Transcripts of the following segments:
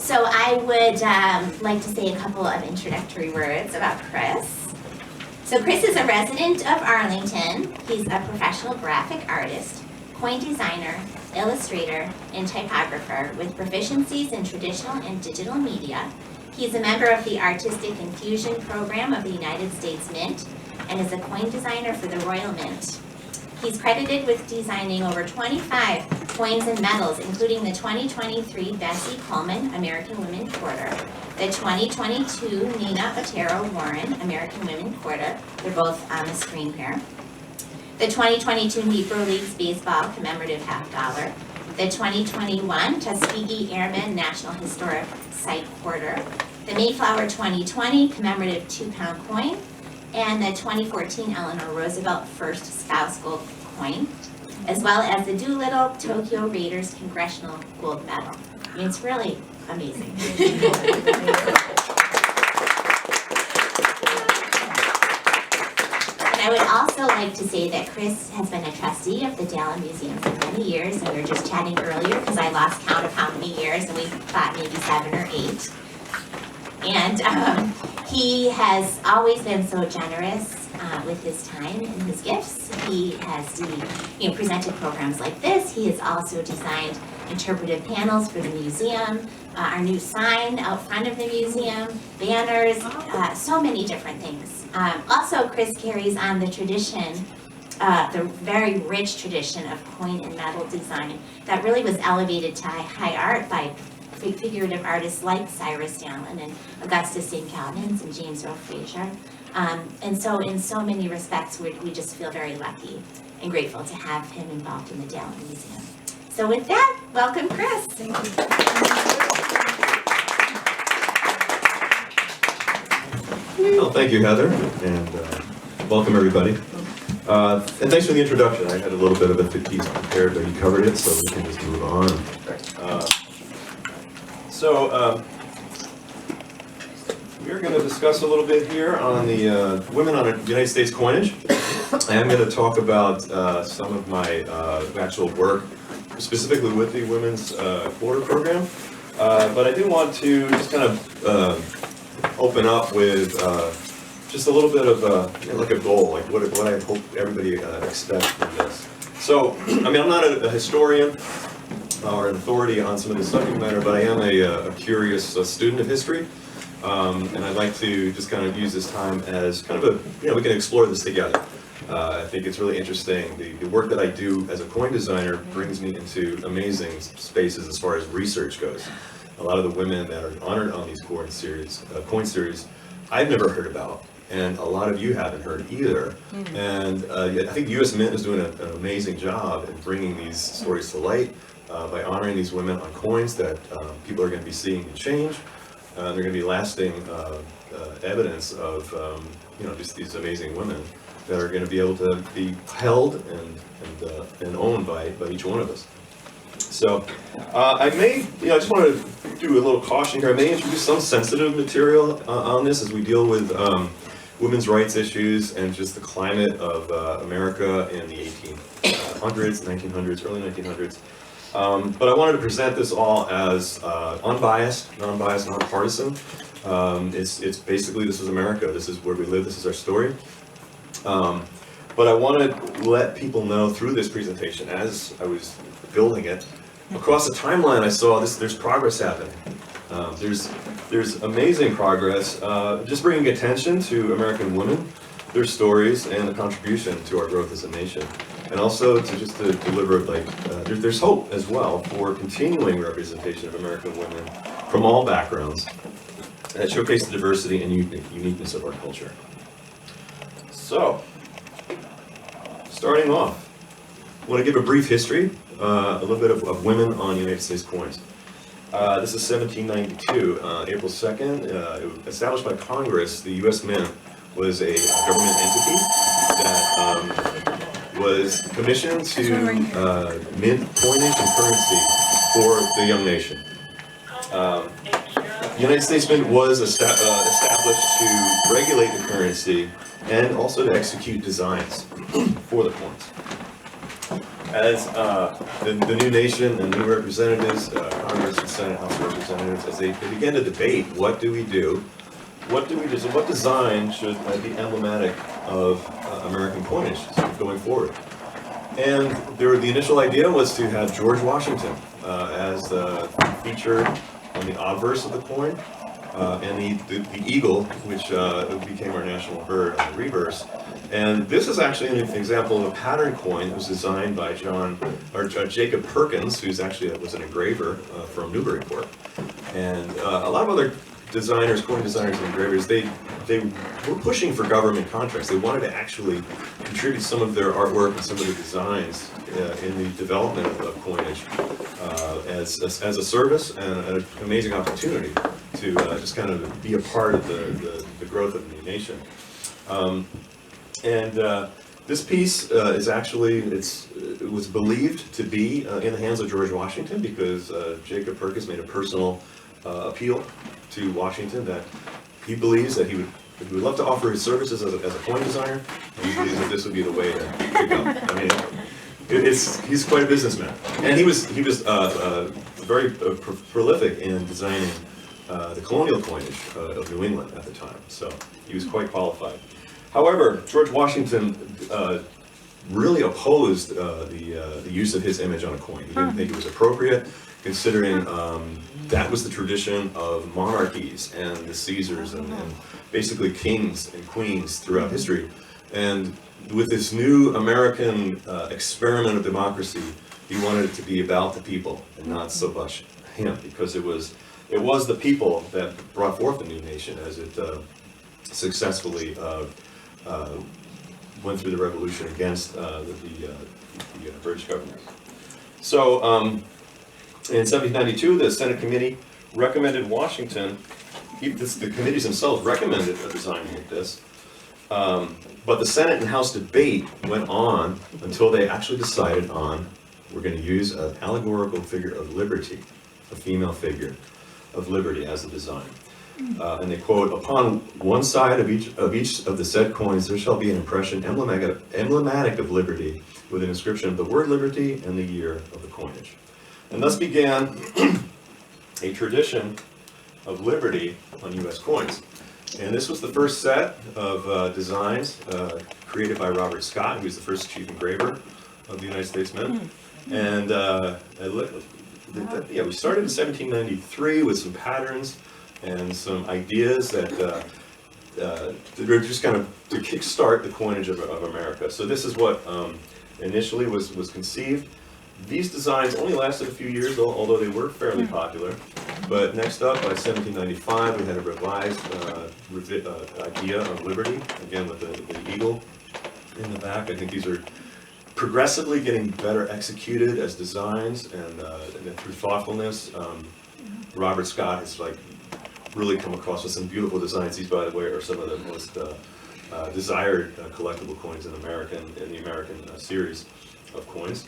So I would like to say a couple of introductory words about Chris. So Chris is a resident of Arlington. He's a professional graphic artist, coin designer, illustrator, and typographer with proficiencies in traditional and digital media. He's a member of the Artistic Infusion Program of the United States Mint and is a coin designer for the Royal Mint. He's credited with designing over 25 coins and medals, including the 2023 Bessie Coleman American Women Quarter, the 2022 Nina Otero-Warren American Women Quarter, they're both on the screen here, the 2022 Negro Leagues Baseball Commemorative Half Dollar, the 2021 Tuskegee Airmen National Historic Site Quarter, the Mayflower 2020 Commemorative 2-pound coin, and the 2014 Eleanor Roosevelt First Spouse Gold coin, as well as the Doolittle Tokyo Raiders Congressional Gold Medal. I mean, it's really amazing. And I would also like to say that Chris has been a trustee of the Dallin Museum for many years, and we were just chatting earlier because I lost count of how many years, and we thought maybe 7 or 8. And he has always been so generous with his time and his gifts. He has presented programs like this. He has also designed interpretive panels for the museum, our new sign out front of the museum, banners, so many different things. Also, Chris carries on the tradition, the very rich tradition of coin and metal design that really was elevated to high art by figurative artists like Cyrus Dallin and Augustus St. Calvins and James Earl Fraser. And so in so many respects, we just feel very lucky and grateful to have him involved in the Dallin Museum. So with that, welcome Chris. Thank you. Well, thank you, Heather, and welcome everybody. And thanks for the introduction. I had a little bit of a piece prepared, but you covered it, so we can just move on. So we're going to discuss a little bit here on the women on United States coinage. I am going to talk about some of my actual work, specifically with the Women's Quarter Program. But I do want to just kind of open up with just a little bit of like a goal, like what I hope everybody expects from this. So, I mean, I'm not a historian or an authority on some of this subject matter, but I am a curious student of history, and I'd like to just kind of use this time as kind of we can explore this together. I think it's really interesting. The work that I do as a coin designer brings me into amazing spaces as far as research goes. A lot of the women that are honored on these coin series, I've never heard about, and a lot of you haven't heard either. Mm-hmm. And I think the U.S. Mint is doing an amazing job in bringing these stories to light by honoring these women on coins that people are going to be seeing and change. They're going to be lasting evidence of just these amazing women that are going to be able to be held and owned by each one of us. So I just want to do a little caution here. I may introduce some sensitive material on this as we deal with women's rights issues and just the climate of America in the 1800s, 1900s, early 1900s. But I wanted to present this all as unbiased, nonpartisan. It's basically, this is America. This is where we live. This is our story. But I want to let people know through this presentation, as I was building it, across the timeline I saw there's progress happening. There's amazing progress, just bringing attention to American women, their stories, and the contribution to our growth as a nation. And also to deliver, there's hope as well for continuing representation of American women from all backgrounds that showcase the diversity and uniqueness of our culture. So, starting off, I want to give a brief history, a little bit of women on United States coins. This is 1792, April 2nd, established by Congress. The U.S. Mint was a government entity that was commissioned to mint coinage and currency for the young nation. The United States Mint was established to regulate the currency and also to execute designs for the coins. as the new nation and new representatives, Congress and Senate, House of Representatives, as they began to debate, what do we do? What do we do? So what design should be emblematic of American coinage going forward? And the initial idea was to have George Washington as featured on the obverse of the coin, and the eagle, which became our national bird on the reverse. And this is actually an example of a pattern coin that was designed by Jacob Perkins, who's actually was an engraver from Newburyport. And a lot of other designers, coin designers and engravers, they were pushing for government contracts. They wanted to actually contribute some of their artwork and some of the designs in the development of coinage as a service and an amazing opportunity to just kind of be a part of the growth of the new nation. This piece is actually, it was believed to be in the hands of George Washington because Jacob Perkins made a personal appeal to Washington that he believes that he would love to offer his services as a coin designer, and he believes that this would be the way to pick up. I mean, he's quite a businessman, and he was very prolific in designing the colonial coinage of New England at the time, so he was quite qualified. However, George Washington really opposed the use of his image on a coin. He didn't think it was appropriate, considering that was the tradition of monarchies and the Caesars and basically kings and queens throughout history. And with this new American experiment of democracy, he wanted it to be about the people and not so much him, because it was the people that brought forth the new nation as it successfully went through the revolution against the British government. So in 1792, the Senate committee recommended Washington, the committees themselves recommended a design like this, but the Senate and House debate went on until they actually decided on, we're going to use an allegorical figure of liberty, a female figure of liberty as the design. And they quote, "Upon one side of each of the said coins there shall be an impression emblematic of liberty, with an inscription of the word liberty and the year of the coinage." And thus began a tradition of liberty on U.S. coins. And this was the first set of designs created by Robert Scott, who was the first chief engraver of the United States Mint. And we started in 1793 with some patterns and some ideas that were just kind of to kickstart the coinage of America. So this is what initially was conceived. These designs only lasted a few years, although they were fairly popular. But next up, by 1795, we had a revised idea of liberty, again with the eagle in the back. I think these are progressively getting better executed as designs, and through thoughtfulness. Robert Scott has really come across with some beautiful designs. These, by the way, are some of the most desired collectible coins in the American series of coins.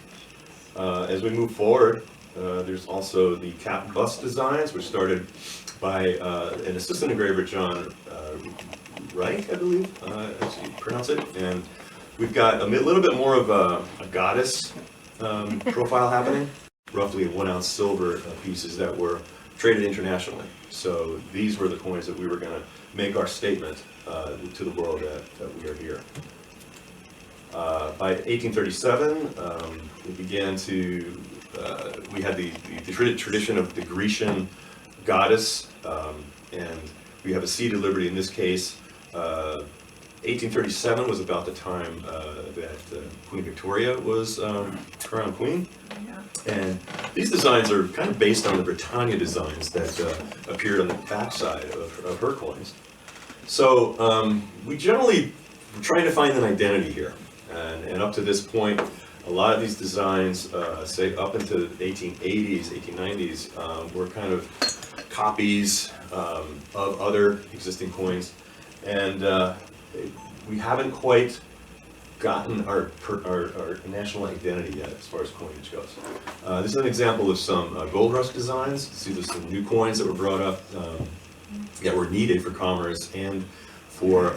As we move forward, there's also the cap bust designs, which started by an assistant engraver, John Reich, I believe, as you pronounce it. And we've got a little bit more of a goddess profile happening, roughly 1 ounce silver pieces that were traded internationally. So these were the coins that we were going to make our statement to the world that we are here. By 1837, we began to, we had the tradition of the Grecian goddess, and we have a seated liberty in this case. 1837 was about the time that Queen Victoria was crowned queen. And these designs are kind of based on the Britannia designs that appeared on the backside of her coins. So we generally were trying to find an identity here. And up to this point, a lot of these designs, say up into the 1880s, 1890s, were kind of copies of other existing coins. And we haven't quite gotten our national identity yet as far as coinage goes. This is an example of some gold rush designs. See, there's some new coins that were brought up that were needed for commerce and for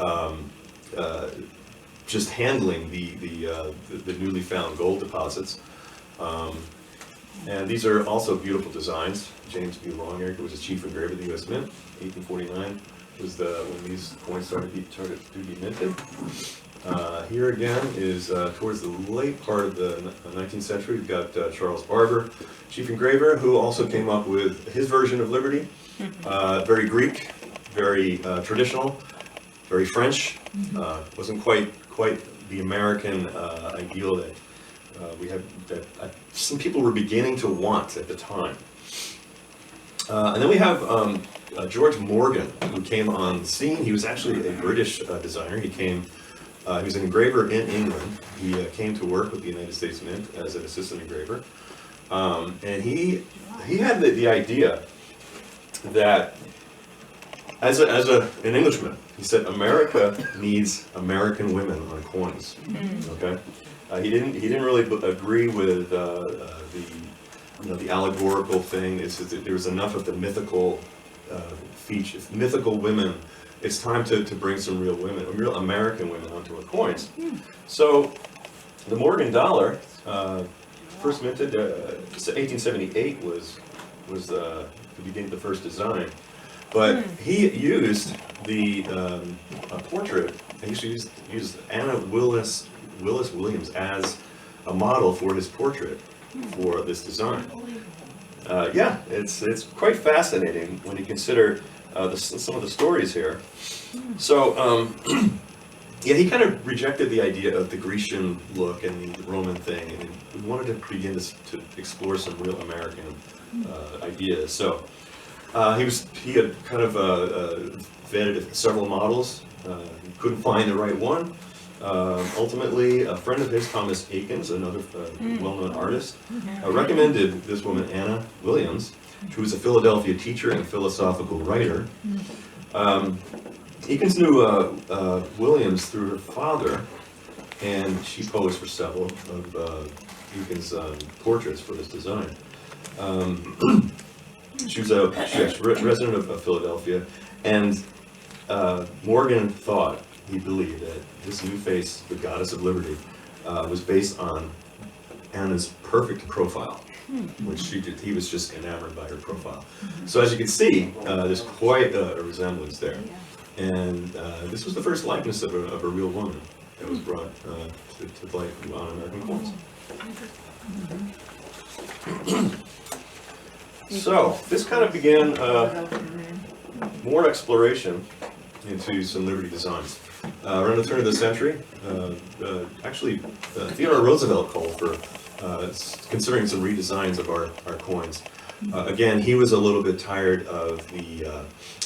just handling the newly found gold deposits. And these are also beautiful designs. James B. Longear, who was the chief engraver of the U.S. Mint, 1849, was when these coins started to be minted. Here again is towards the late part of the 19th century. We've got Charles Barber, chief engraver, who also came up with his version of liberty. Very Greek, very traditional, very French. Wasn't quite the American ideal that we had, that some people were beginning to want at the time. And then we have George Morgan, who came on the scene. He was actually a British designer. He was an engraver in England. He came to work with the United States Mint as an assistant engraver. And he had the idea that, as an Englishman, he said America needs American women on coins. Okay, he didn't really agree with the allegorical thing. There was enough of the mythical features, mythical women. It's time to bring some real women, real American women onto our coins. So the Morgan dollar, first minted, 1878 was the beginning, the first design. But he used the portrait. He used Anna Willis Williams as a model for his portrait for this design. Yeah, it's quite fascinating when you consider some of the stories here. So yeah, he kind of rejected the idea of the Grecian look and the Roman thing, and we wanted to begin to explore some real American ideas. So he had kind of vetted several models. He couldn't find the right one. Ultimately, a friend of his, Thomas Aikens, another well-known artist, recommended this woman, Anna Williams, who was a Philadelphia teacher and philosophical writer. Aikens knew Williams through her father, and she posed for several of Aikens' portraits for this design. She was a resident of Philadelphia, and Morgan thought, he believed, that this new face, the goddess of liberty, was based on Anna's perfect profile, which he was just enamored by her profile. So as you can see, there's quite a resemblance there. And this was the first likeness of a real woman that was brought to life on American coins. So this kind of began more exploration into some liberty designs. Around the turn of the century, actually, Theodore Roosevelt called for considering some redesigns of our coins. Again, he was a little bit tired of the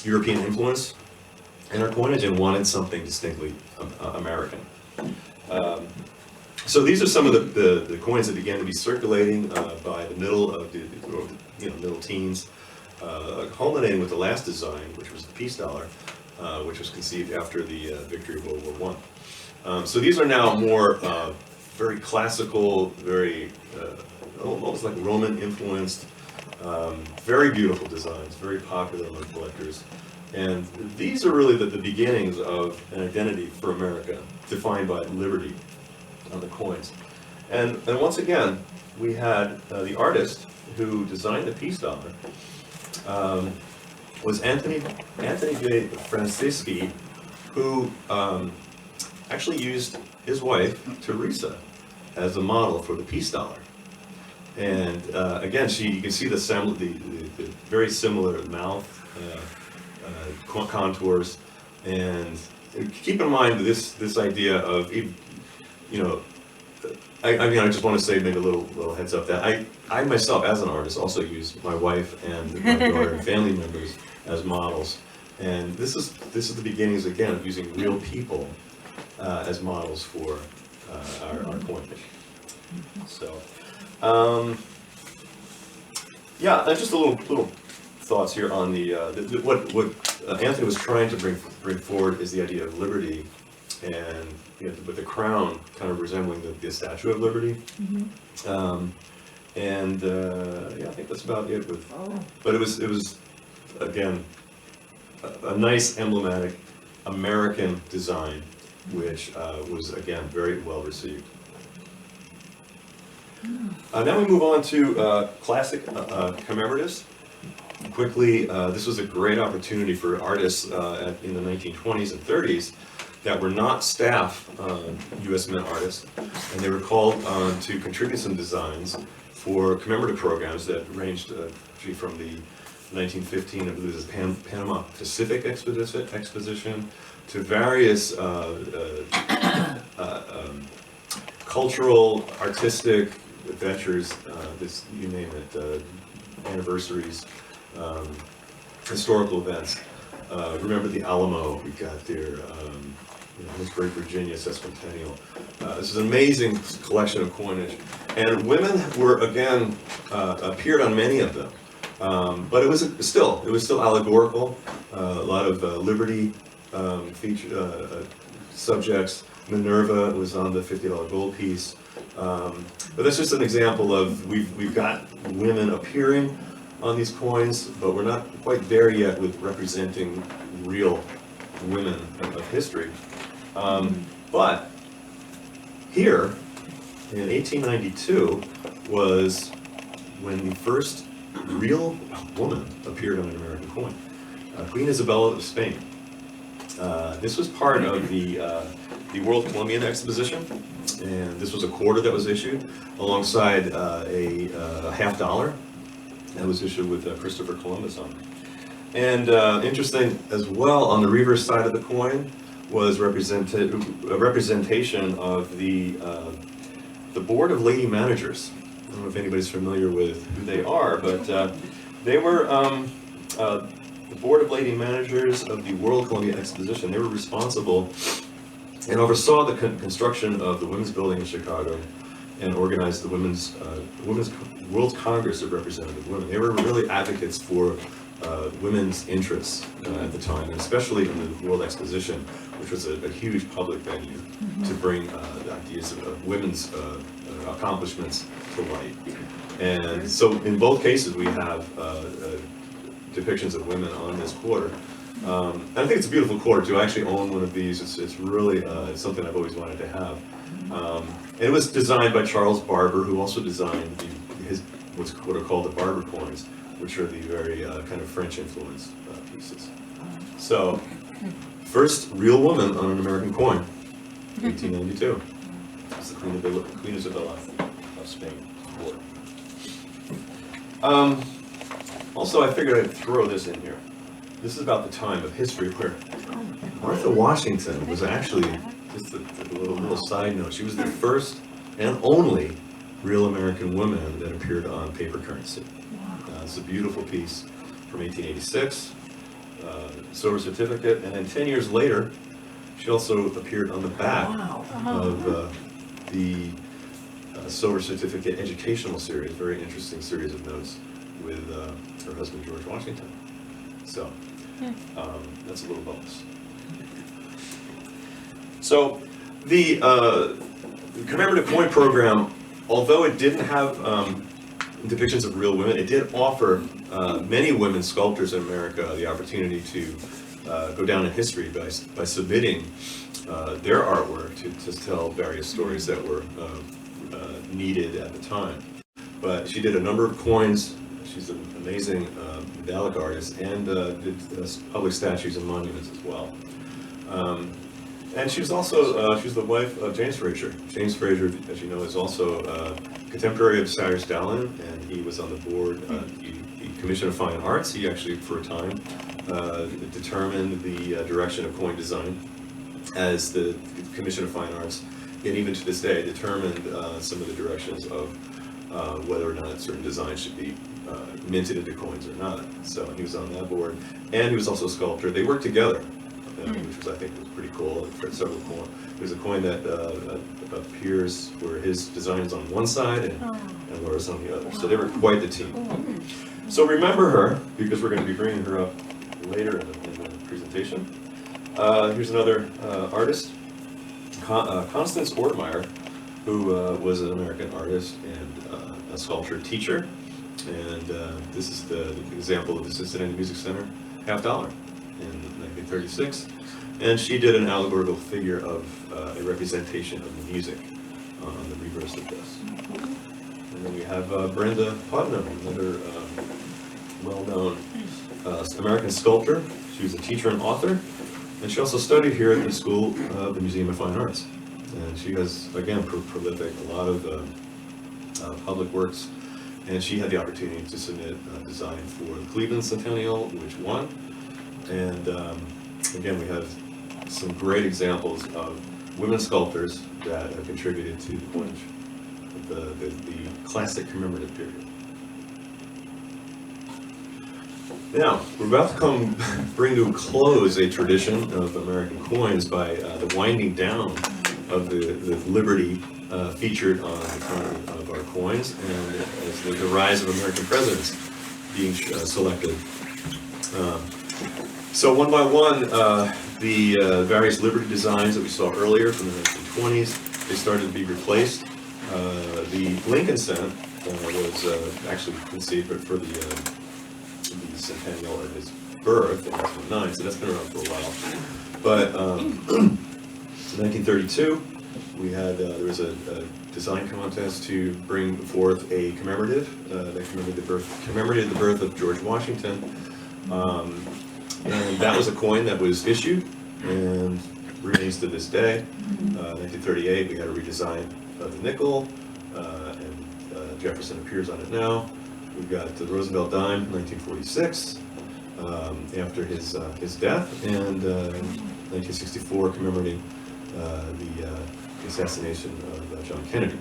European influence in our coinage and wanted something distinctly American. So these are some of the coins that began to be circulating by the middle of the middle teens, culminating with the last design, which was the peace dollar, which was conceived after the victory of World War I. So these are now more very classical, very almost like Roman influenced, very beautiful designs, very popular among collectors. And these are really the beginnings of an identity for America, defined by liberty on the coins. And once again, we had the artist who designed the peace dollar was Anthony J. Francisci, who actually used his wife, Teresa, as a model for the peace dollar. And again, you can see the very similar mouth contours, and keep in mind this idea of, I just want to say, maybe a little heads up, that I myself, as an artist, also use my wife and my daughter and family members as models, and this is the beginnings again of using real people as models for our coinage. So, yeah, just a little thoughts here on what Anthony was trying to bring forward is the idea of liberty, and with the crown kind of resembling the Statue of Liberty. Yeah, I think that's about it. But it was again a nice emblematic American design, which was again very well received. Now we move on to classic commemoratives. Quickly, this was a great opportunity for artists in the 1920s and 30s that were not staff U.S. Mint artists, and they were called on to contribute some designs for commemorative programs that ranged from the 1915, I believe it was Panama Pacific Exposition, to various cultural, artistic adventures, you name it, anniversaries, historical events. Remember the Alamo, we got there, Great Virginia Sesquicentennial. This is an amazing collection of coinage. And women were, again, appeared on many of them. But it was still allegorical, a lot of liberty subjects. Minerva was on the $50 gold piece. But that's just an example of, we've got women appearing on these coins, but we're not quite there yet with representing real women of history. But here, in 1892, was when the first real woman appeared on an American coin, Queen Isabella of Spain. This was part of the World Columbian Exposition, and this was a quarter that was issued alongside a $50 that was issued with Christopher Columbus on it. And interesting as well, on the reverse side of the coin was a representation of the Board of Lady Managers. I don't know if anybody's familiar with who they are, but they were the Board of Lady Managers of the World Columbian Exposition. They were responsible and oversaw the construction of the Women's Building in Chicago and organized the Women's World Congress of Representative Women. They were really advocates for women's interests at the time, and especially in the World Exposition, which was a huge public venue to bring the ideas of women's accomplishments to light. And so in both cases we have depictions of women on this quarter. And I think it's a beautiful quarter to actually own one of these. It's really something I've always wanted to have. And it was designed by Charles Barber, who also designed what are called the Barber coins, which are the very kind of French influenced pieces. So, first real woman on an American coin, 1892. It's the Queen Isabella of Spain. Also, I figured I'd throw this in here. This is about the time of history where Martha Washington was actually, just a little side note, she was the first and only real American woman that appeared on paper currency. It's a beautiful piece from 1886, silver certificate, and then 10 years later, she also appeared on the back of the silver certificate educational series, very interesting series of notes with her husband George Washington. So that's a little bonus. So the commemorative coin program, although it didn't have depictions of real women, it did offer many women sculptors in America the opportunity to go down in history by submitting their artwork to tell various stories that were needed at the time. But she did a number of coins. She's an amazing medallic artist, and did public statues and monuments as well. And she was also, she was the wife of James Fraser. James Fraser, as you know, is also a contemporary of Cyrus Dallin, and he was on the board, the Commission of Fine Arts. He actually, for a time, determined the direction of coin design as the Commission of Fine Arts, and even to this day, determined some of the directions of whether or not certain designs should be minted into coins or not. So he was on that board, and he was also a sculptor. They worked together, which was, I think, was pretty cool. Several more. There's a coin that appears where his design is on one side and Laura's on the other. So they were quite the team. So remember her, because we're going to be bringing her up later in the presentation. Here's another artist, Constance Ortmeyer, who was an American artist and a sculpture teacher. And this is the example of the Cincinnati Music Center $50 in 1936. And she did an allegorical figure of a representation of the music on the reverse of this. then we have Brenda Putnam, another well-known American sculptor. She was a teacher and author, and she also studied here at the School of the Museum of Fine Arts. And she has, again, prolific, a lot of public works, and she had the opportunity to submit a design for the Cleveland Centennial, which won. And again, we have some great examples of women sculptors that have contributed to the coinage of the classic commemorative period. Now, we're about to bring to a close a tradition of American coins by the winding down of the liberty featured on the front of our coins, and as the rise of American presidents being selected. So one by one, the various liberty designs that we saw earlier from the 1920s, they started to be replaced. The Lincoln cent was actually conceived for the centennial of his birth in 1909, so that's been around for a while. But in 1932, we had there was a design contest to bring forth a commemorative that commemorated the birth of George Washington, and that was a coin that was issued and remains to this day. 1938, we had a redesign of the nickel, and Jefferson appears on it now. We've got the Roosevelt dime, 1946, after his death, and 1964 commemorating the assassination of John Kennedy.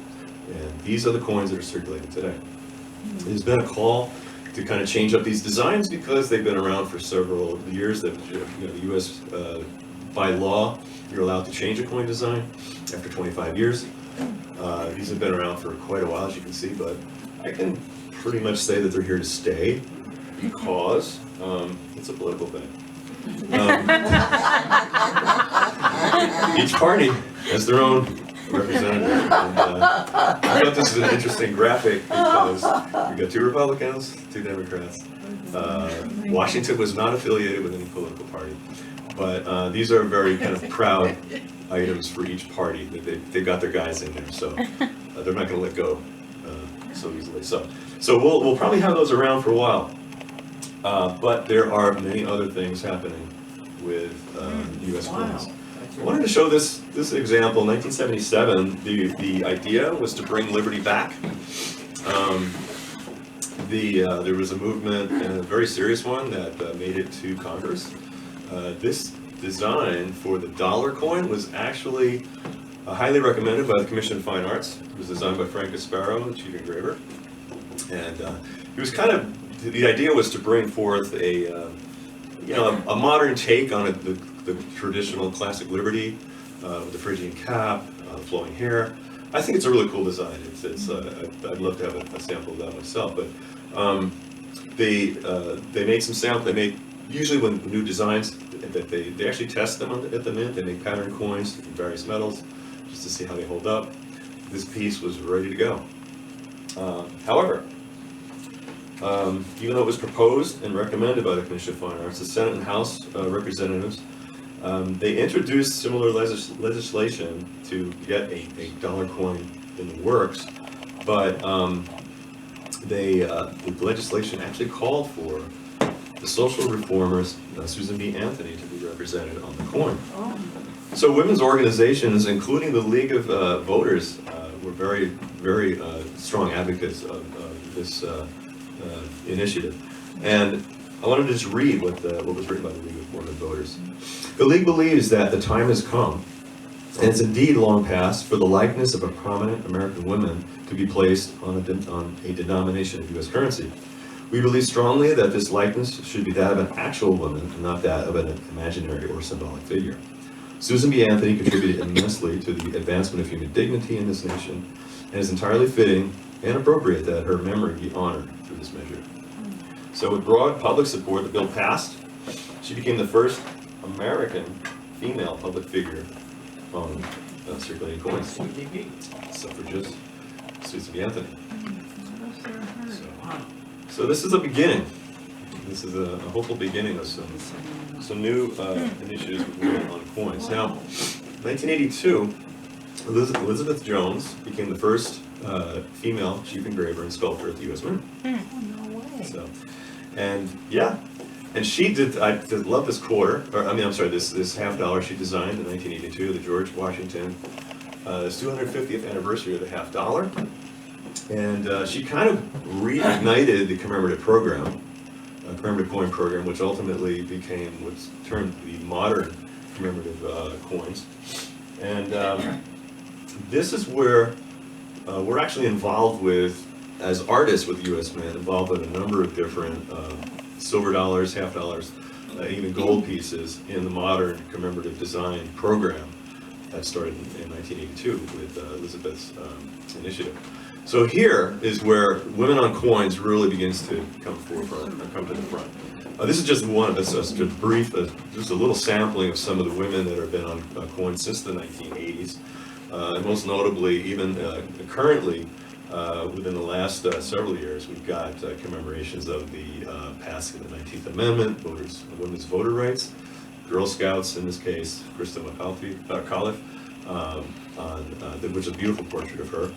And these are the coins that are circulating today. There's been a call to kind of change up these designs because they've been around for several years. That the U.S. By law, you're allowed to change a coin design after 25 years. These have been around for quite a while, as you can see, but I can pretty much say that they're here to stay because it's a political thing. Each party has their own representative. And, I thought this is an interesting graphic because we've got 2 Republicans, 2 Democrats. Washington was not affiliated with any political party, but these are very kind of proud items for each party. They've got their guys in there, so they're not going to let go so easily. So we'll probably have those around for a while. But there are many other things happening with U.S. coins. I wanted to show this example. 1977, the idea was to bring liberty back. There was a movement, and a very serious one, that made it to Congress. This design for the dollar coin was actually highly recommended by the Commission of Fine Arts. It was designed by Frank Gasparo, the chief engraver. And it was kind of, the idea was to bring forth a modern take on the traditional classic liberty with the Phrygian cap, flowing hair. I think it's a really cool design. I'd love to have a sample of that myself. But they made some samples. They made, usually when new designs, that they actually test them at the mint. They make pattern coins in various metals just to see how they hold up. This piece was ready to go. However, even though it was proposed and recommended by the Commission of Fine Arts, the Senate and House representatives, they introduced similar legislation to get a dollar coin in the works, but the legislation actually called for the social reformers, Susan B. Anthony, to be represented on the coin. So women's organizations, including the League of Voters, were very, very strong advocates of this initiative. And I wanted to just read what was written by the League of Women Voters. The League believes that the time has come, and it's indeed long past, for the likeness of a prominent American woman to be placed on a denomination of U.S. currency. We believe strongly that this likeness should be that of an actual woman and not that of an imaginary or symbolic figure. Susan B. Anthony contributed immensely to the advancement of human dignity in this nation, and it's entirely fitting and appropriate that her memory be honored through this measure. So with broad public support, the bill passed. She became the first American female public figure on circulating coins. Suffragist Susan B. Anthony. So this is a beginning. This is a hopeful beginning of some new initiatives with women on coins. Now, 1982, Elizabeth Jones became the first female chief engraver and sculptor at the U.S. Mint. No way. So, and yeah, and she did. I did love this quarter. Or I mean, I'm sorry, this $50 she designed in 1982, the George Washington. It's 250th anniversary of the $50, and she kind of reignited the commemorative program, commemorative coin program, which ultimately became what's termed the modern commemorative coins. And this is where we're actually involved with, as artists with U.S. Mint, involved with a number of different silver dollars, $50, even gold pieces in the modern commemorative design program that started in 1982 with Elizabeth's initiative. So here is where women on coins really begins to come forefront, or come to the front. This is just one, just a brief, just a little sampling of some of the women that have been on coins since the 1980s. And most notably, even currently, within the last several years, we've got commemorations of the passing of the 19th Amendment, women's voter rights, Girl Scouts in this case, Krista McAuliffe, which is a beautiful portrait of her.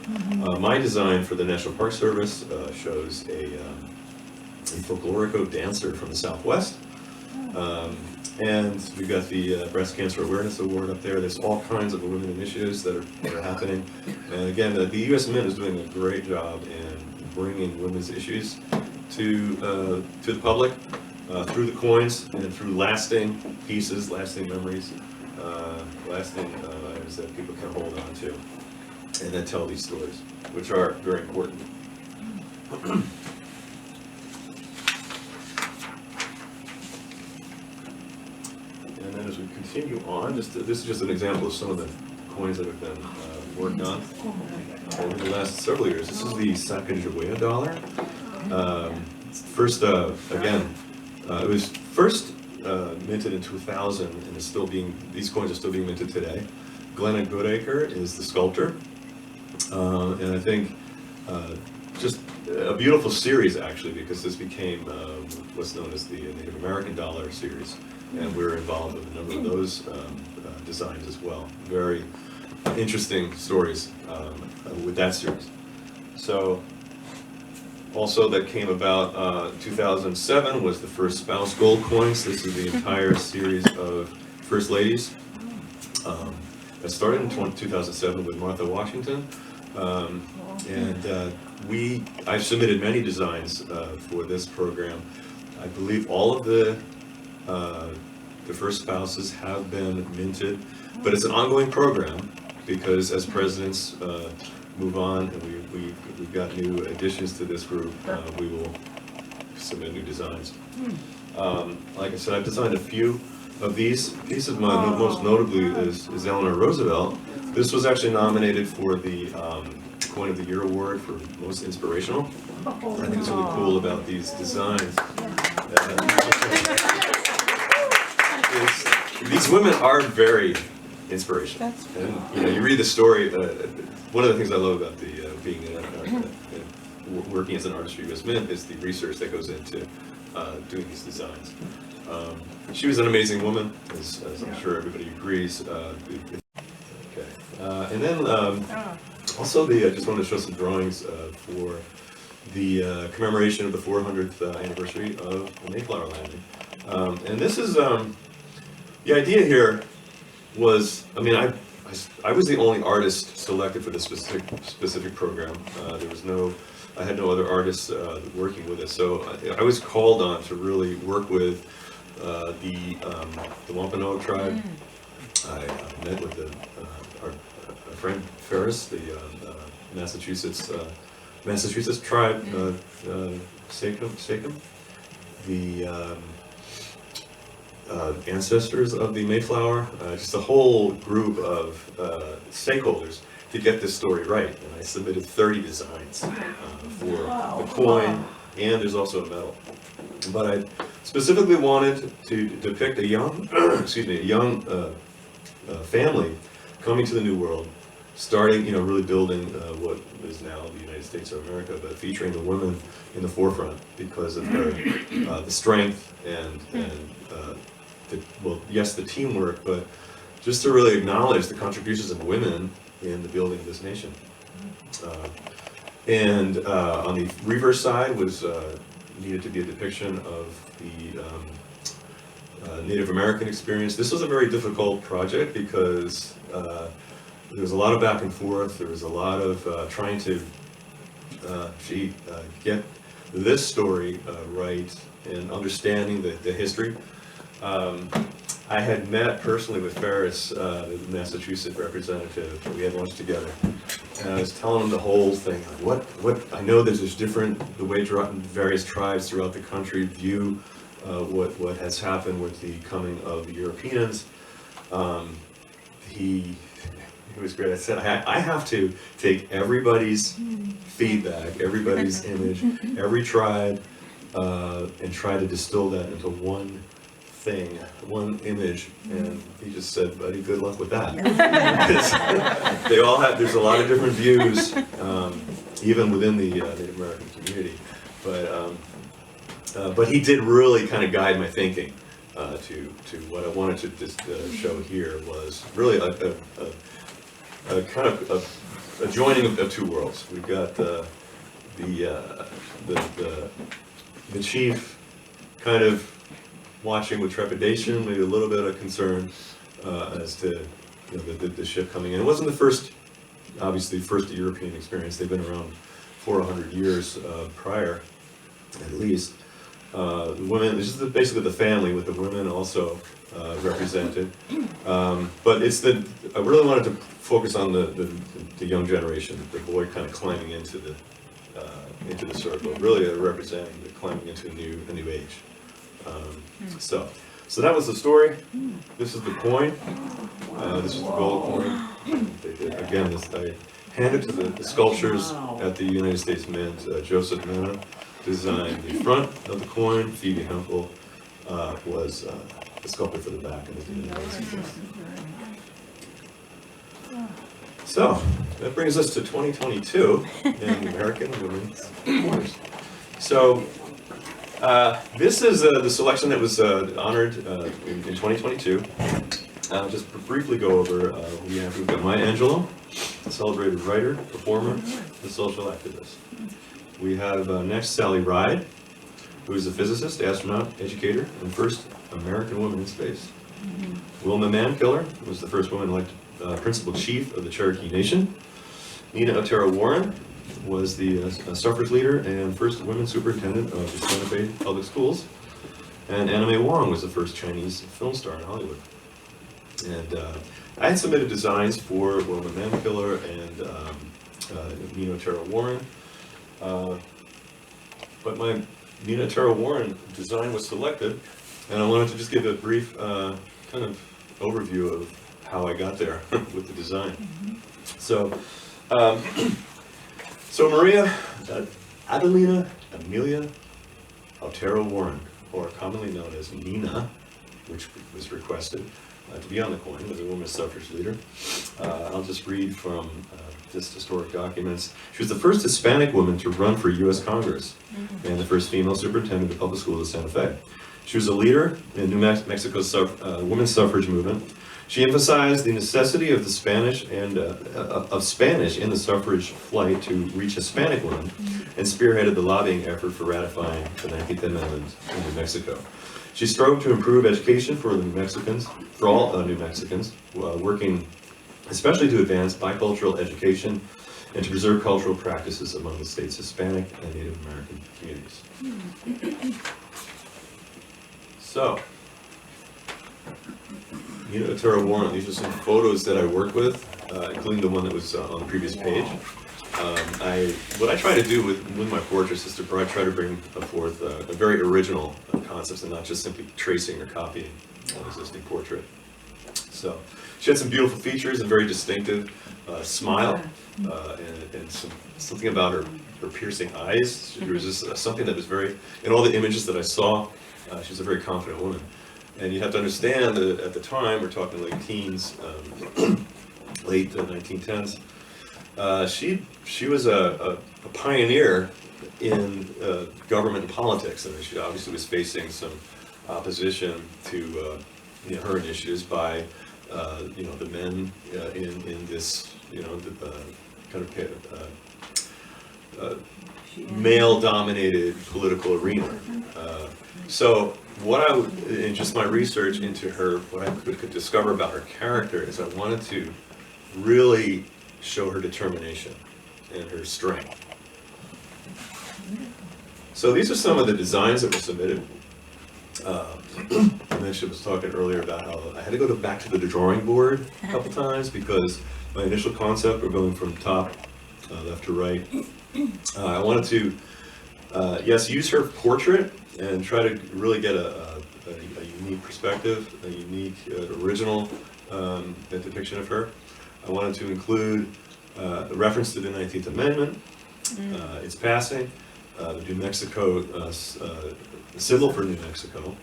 My design for the National Park Service shows a folklorico dancer from the Southwest. And we've got the Breast Cancer Awareness Award up there. There's all kinds of women initiatives that are happening. And again, the U.S. Mint is doing a great job in bringing women's issues to the public through the coins and through lasting pieces, lasting memories, lasting items that people can hold on to and that tell these stories, which are very important. And then as we continue on, this is just an example of some of the coins that have been worked on over the last several years. This is the Sacagawea dollar. First, again, it was first minted in 2000 and is still these coins are still being minted today. Glenna Goodacre is the sculptor. And I think just a beautiful series actually, because this became what's known as the Native American dollar series. And we're involved with a number of those designs as well. Very interesting stories with that series. So also that came about 2007 was the first spouse gold coins. This is the entire series of First Ladies. That started in 2007 with Martha Washington. I've submitted many designs for this program. I believe all of the first spouses have been minted, but it's an ongoing program because as presidents move on and we've got new additions to this group, we will submit new designs. Like I said, I've designed a few of these. These of mine, most notably is Eleanor Roosevelt. This was actually nominated for the Coin of the Year Award for most inspirational. I think it's really cool about these designs. These women are very inspirational. And you read the story. One of the things I love about being working as an artist for U.S. Mint is the research that goes into doing these designs. She was an amazing woman, as I'm sure everybody agrees. And then also I just wanted to show some drawings for the commemoration of the 400th anniversary of the Mayflower landing. And this is, the idea here was, I mean, I was the only artist selected for this specific program. I had no other artists working with it, so I was called on to really work with the Wampanoag tribe. I met with our friend Ferris, the Massachusetts tribe, Sachem, the ancestors of the Mayflower, just a whole group of stakeholders to get this story right. And I submitted 30 designs for the coin, and there's also a medal. But I specifically wanted to depict a young, family coming to the New World, starting, really building what is now the United States of America, but featuring the women in the forefront because of the strength and the teamwork, but just to really acknowledge the contributions of women in the building of this nation. And on the reverse side was needed to be a depiction of the Native American experience. This was a very difficult project because there was a lot of back and forth. There was a lot of trying to get this story right and understanding the history. I had met personally with Ferris, the Massachusetts representative. We had lunch together, and I was telling him the whole thing. Like, what I know there's different, the way various tribes throughout the country view what has happened with the coming of the Europeans. He was great. I said, I have to take everybody's feedback, everybody's image, every tribe, and try to distill that into one thing, one image. And he just said, buddy, good luck with that. They all have, there's a lot of different views, even within the Native American community. But he did really kind of guide my thinking to what I wanted to just show here was really a kind of a joining of two worlds. We've got the chief kind of watching with trepidation, maybe a little bit of concern as to the ship coming in. It wasn't the first, obviously, first European experience. They've been around 400 years prior, at least. The women, this is basically the family with the women also represented. But it's I really wanted to focus on the young generation, the boy kind of climbing into the circle, really representing the climbing into a new age. So that was the story. This is the coin. This is the gold coin. Again, I handed to the sculptors at the United States Mint. Joseph Mena designed the front of the coin. Phoebe Hempel was the sculptor for the back. So that brings us to 2022 in American Women's Coins. So this is the selection that was honored in 2022. I'll just briefly go over. We've got Maya Angelou, a celebrated writer, performer, and social activist. We have next Sally Ride, who is a physicist, astronaut, educator, and first American woman in space. Wilma Mankiller was the first woman elected principal chief of the Cherokee Nation. Nina Otero-Warren was the suffrage leader and first women superintendent of the Santa Fe Public Schools. And Anna May Wong was the first Chinese film star in Hollywood. And I had submitted designs for Wilma Mankiller and Nina Otero-Warren. But my Nina Otero-Warren design was selected, and I wanted to just give a brief kind of overview of how I got there with the design. So Maria Adelina Amelia Otero-Warren, or commonly known as Nina, which was requested to be on the coin, was a women's suffrage leader. I'll just read from just historic documents. She was the first Hispanic woman to run for U.S. Congress and the first female superintendent of public schools of Santa Fe. She was a leader in New Mexico's women's suffrage movement. She emphasized the necessity of the Spanish and of Spanish in the suffrage flight to reach Hispanic women, and spearheaded the lobbying effort for ratifying the 19th Amendment in New Mexico. She strove to improve education for the New Mexicans, for all New Mexicans, working especially to advance bicultural education and to preserve cultural practices among the state's Hispanic and Native American communities. So, Nina Otero-Warren, these are some photos that I worked with, including the one that was on the previous page. What I try to do with my portraits is to try to bring forth a very original concepts and not just simply tracing or copying an existing portrait. So she had some beautiful features, a very distinctive smile, and something about her piercing eyes. There was just something that was very, in all the images that I saw, she was a very confident woman. And you have to understand that at the time, we're talking late teens, late 1910s, she was a pioneer in government and politics. I mean, she obviously was facing some opposition to her initiatives by the men in this kind of male-dominated political arena. So what in just my research into her, what I could discover about her character is I wanted to really show her determination and her strength. So these are some of the designs that were submitted. I was talking earlier about how I had to go back to the drawing board a couple times because my initial concept, we're going from top left to right. I wanted to, yes, use her portrait and try to really get a unique perspective, a unique, original depiction of her. I wanted to include a reference to the 19th Amendment, its passing, the New Mexico, the symbol for New Mexico,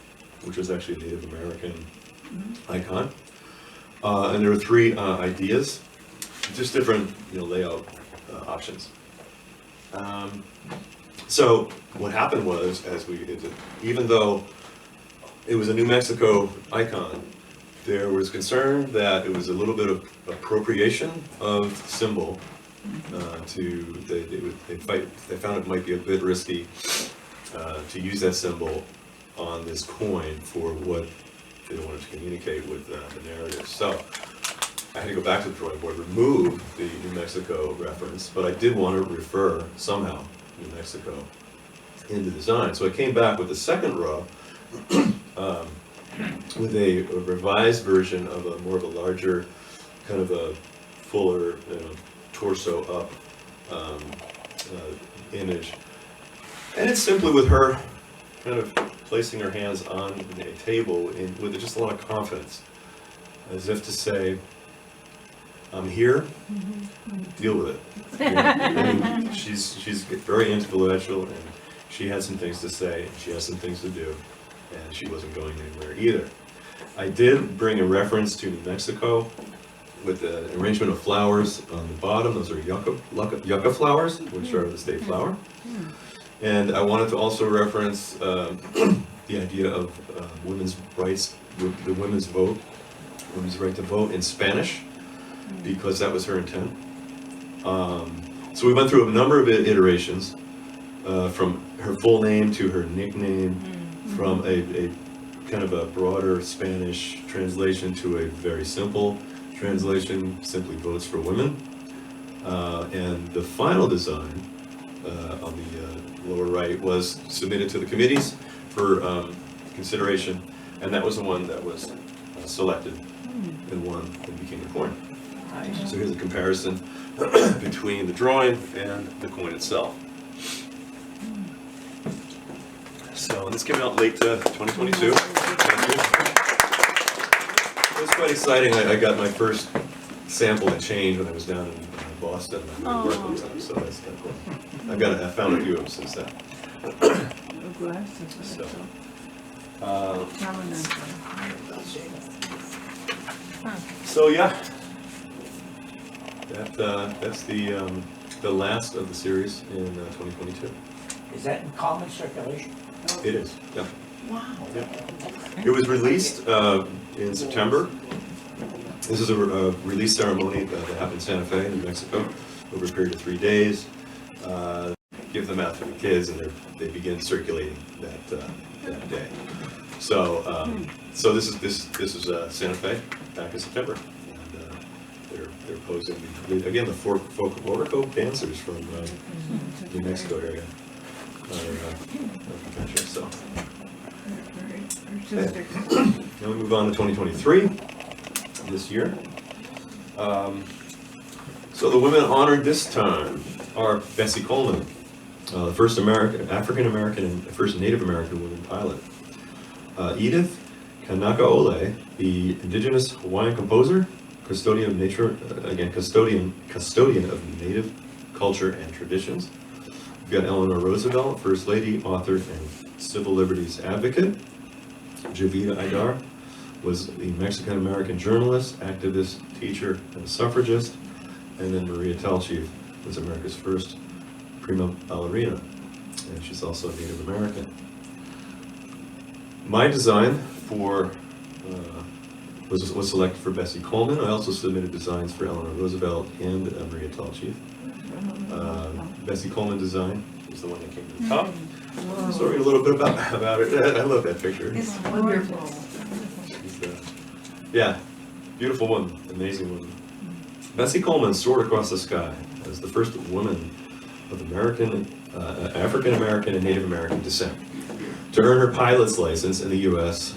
which was actually a Native American icon. And there were 3 ideas, just different layout options. So what happened was, even though it was a New Mexico icon, there was concern that it was a little bit of appropriation of symbol. They found it might be a bit risky to use that symbol on this coin for what they wanted to communicate with the narrative. So I had to go back to the drawing board, remove the New Mexico reference, but I did want to refer somehow New Mexico in the design. So I came back with the second row with a revised version of more of a larger, kind of a fuller, torso up image. And it's simply with her kind of placing her hands on a table with just a lot of confidence, as if to say, I'm here, deal with it. And she's very influential, and she had some things to say, and she has some things to do, and she wasn't going anywhere either. I did bring a reference to New Mexico with an arrangement of flowers on the bottom. Those are yucca flowers, which are the state flower. And I wanted to also reference the idea of women's rights, the women's right to vote in Spanish, because that was her intent. So we went through a number of iterations, from her full name to her nickname, from a kind of a broader Spanish translation to a very simple translation, simply votes for women. And the final design on the lower right was submitted to the committees for consideration, and that was the one that was selected and won and became the coin. So here's a comparison between the drawing and the coin itself. So this came out late 2022. It was quite exciting. I got my first sample and change when I was down in Boston. I worked one time, so that's kind of cool. I found a few of them since then. So yeah, that's the last of the series in 2022. Is that in common circulation? It is. Yeah. Wow. Yeah. It was released in September. This is a release ceremony that happened in Santa Fe, New Mexico, over a period of 3 days. Give them out to the kids, and they begin circulating that day. So so this is Santa Fe back in September, and they're posing again the folklorico dancers from New Mexico area. Country, so. Okay. Now we move on to 2023, this year. So the women honored this time are Bessie Coleman, the first African-American and first Native American woman pilot. Edith Kanaka-Ole, the indigenous Hawaiian composer, custodian of nature, custodian of native culture and traditions. We've got Eleanor Roosevelt, First Lady, author, and civil liberties advocate. Jovita Idar was a Mexican-American journalist, activist, teacher, and suffragist. And then Maria Telchief was America's first prima ballerina, and she's also a Native American. My design for was selected for Bessie Coleman. I also submitted designs for Eleanor Roosevelt and Maria Tallchief. Bessie Coleman design is the one that came to the top. So read a little bit about it. I love that picture. It's wonderful. Yeah, beautiful woman, amazing woman. Bessie Coleman soared across the sky as the first woman of African American and Native American descent to earn her pilot's license in the U.S.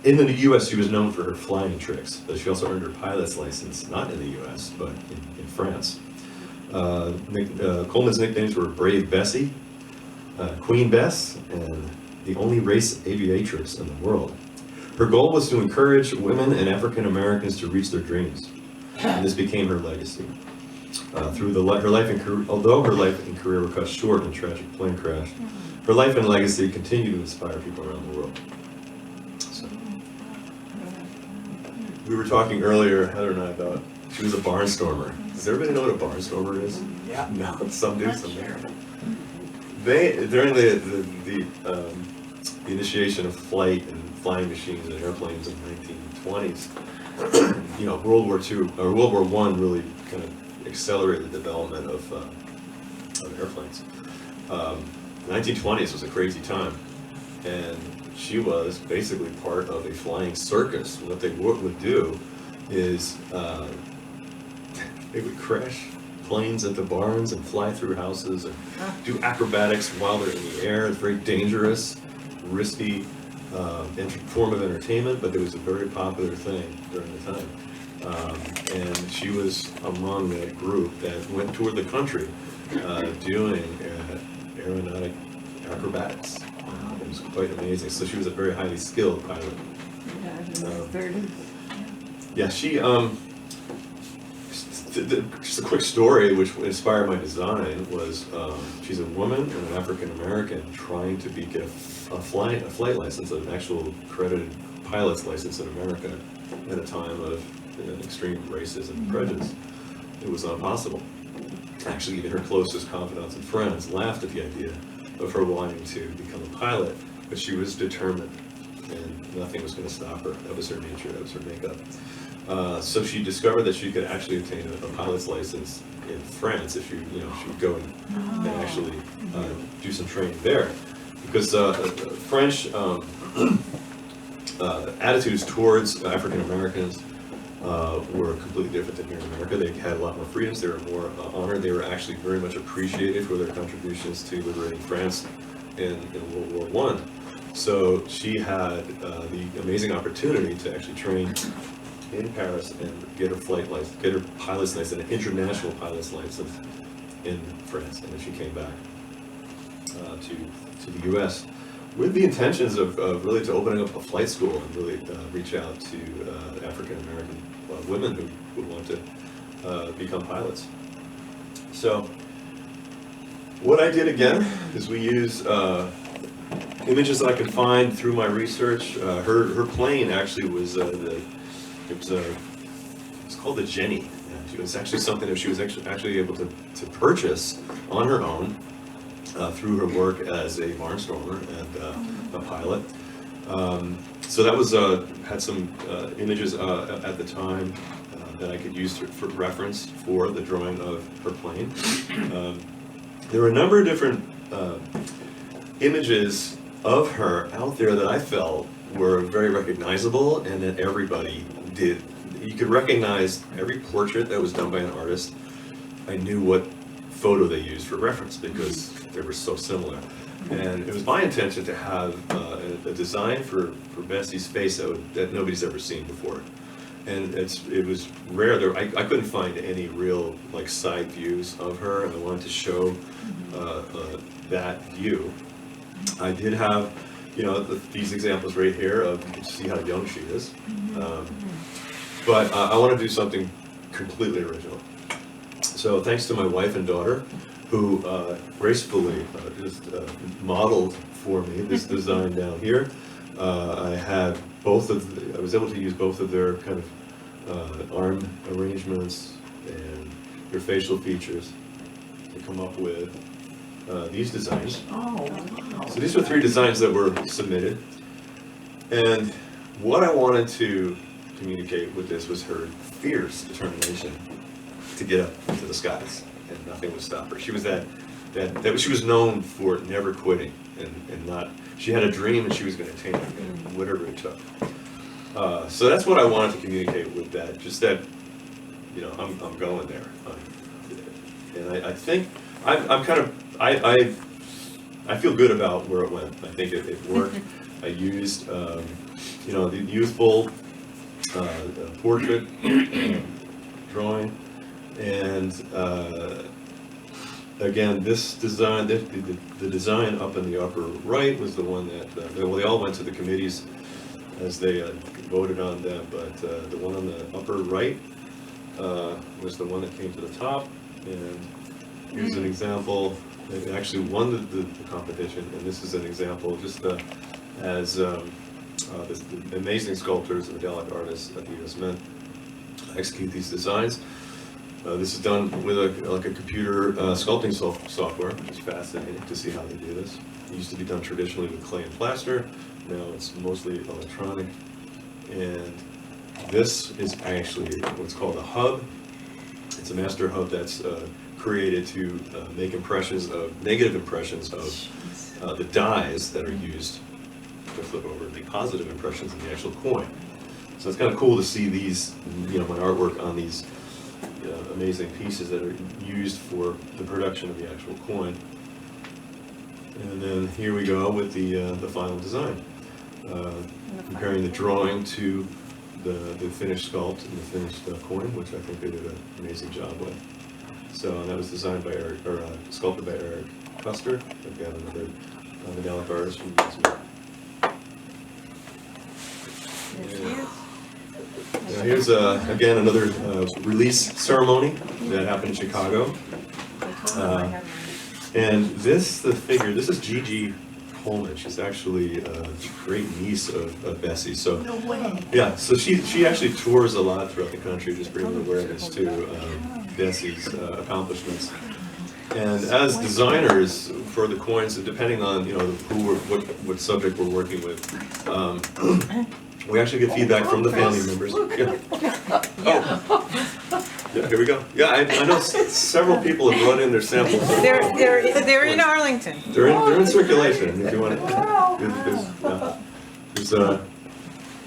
In the U.S., she was known for her flying tricks, but she also earned her pilot's license not in the U.S. but in France. Coleman's nicknames were Brave Bessie, Queen Bess, and the only race aviatrix in the world. Her goal was to encourage women and African Americans to reach their dreams, and this became her legacy. Her life and career, although her life and career were cut short in a tragic plane crash, her life and legacy continue to inspire people around the world. So, we were talking earlier, Heather and I, about she was a barnstormer. Does everybody know what a barnstormer is? Yeah. No, some do, some don't. During the initiation of flight and flying machines and airplanes in the 1920s, World War I really kind of accelerated the development of airplanes. 1920s was a crazy time, and she was basically part of a flying circus. What they would do is they would crash planes at the barns and fly through houses and do acrobatics while they're in the air. It's very dangerous, risky form of entertainment, but it was a very popular thing during the time. And she was among that group that went toward the country doing aeronautic acrobatics. It was quite amazing. So she was a very highly skilled pilot. Yeah, she just a quick story which inspired my design was she's a woman and an African American trying to get a flight license, an actual accredited pilot's license in America at a time of extreme racism and prejudice. It was impossible. Actually, even her closest confidants and friends laughed at the idea of her wanting to become a pilot, but she was determined, and nothing was going to stop her. That was her nature, that was her makeup. So she discovered that she could actually obtain a pilot's license in France if she would go and actually do some training there, because French attitudes towards African Americans were completely different than here in America. They had a lot more freedoms, they were more honored, they were actually very much appreciated for their contributions to liberating France in World War I. So she had the amazing opportunity to actually train in Paris and get her flight license, get her pilot's license, an international pilot's license in France, and then she came back to the U.S. with the intentions of really to opening up a flight school and really reach out to African American women who would want to become pilots. So what I did again is we used images that I could find through my research. Her plane actually was it's called the Jenny. It was actually something that she was actually able to purchase on her own through her work as a barnstormer and a pilot. So that was had some images at the time that I could use for reference for the drawing of her plane. There were a number of different images of her out there that I felt were very recognizable and that everybody did. You could recognize every portrait that was done by an artist. I knew what photo they used for reference because they were so similar. And it was my intention to have a design for Bessie's face that nobody's ever seen before. And it was rare. I couldn't find any real side views of her, and I wanted to show that view. I did have these examples right here of, you can see how young she is. But I want to do something completely original. So thanks to my wife and daughter, who gracefully just modeled for me this design down here. I was able to use both of their kind of arm arrangements and their facial features to come up with these designs. Oh, wow. So these were 3 designs that were submitted. And what I wanted to communicate with this was her fierce determination to get up into the skies, and nothing would stop her. She was she was known for never quitting, and not, she had a dream and she was going to attain it, and whatever it took. So that's what I wanted to communicate with that, just that, you know, I'm going there. And I think, I'm kind of, I feel good about where it went. I think it worked. I used, you know, the youthful portrait drawing, and again, this design, the design up in the upper right was the one that, well, they all went to the committees as they voted on them, but the one on the upper right was the one that came to the top, and here's an example. It actually won the competition, and this is an example just as the amazing sculptors and medallic artists at the U.S. Mint execute these designs. This is done with a computer sculpting software, which is fascinating to see how they do this. It used to be done traditionally with clay and plaster. Now it's mostly electronic. And this is actually what's called a hub. It's a master hub that's created to make negative impressions of the dies that are used to flip over and make positive impressions in the actual coin. So it's kind of cool to see these, you know, my artwork on these amazing pieces that are used for the production of the actual coin. And then here we go with the final design, comparing the drawing to the finished sculpt and the finished coin, which I think they did an amazing job with. So that was designed by Eric, or sculpted by Eric Custer, again another medallic artist from New Now here's again another release ceremony that happened in Chicago, and the figure, this is Bessie Coleman. She's actually a great niece of Bessie. So no way. Yeah, so she actually tours a lot throughout the country, just bringing awareness to Bessie's accomplishments. And as designers for the coins, depending on what subject we're working with, we actually get feedback from the family members. Yeah. Oh. Yeah, here we go. Yeah, I know several people have brought in their samples. They're in Arlington. They're in circulation. If you want to.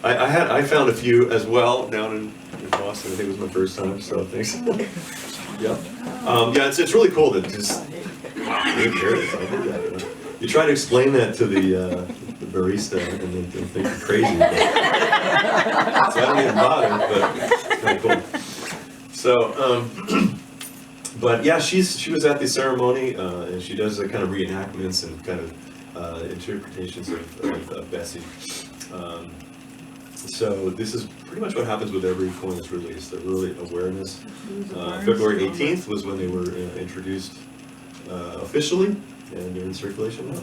I found a few as well down in Boston. I think it was my first time. So thanks. Yeah. Yeah, it's really cool that just you try to explain that to the barista and they think you're crazy. So I don't even bother, but it's kind of cool. So, but yeah, she was at the ceremony, and she does kind of reenactments and kind of interpretations of Bessie. So this is pretty much what happens with every coin that's released. They're really awareness. February 18th was when they were introduced officially, and they're in circulation now.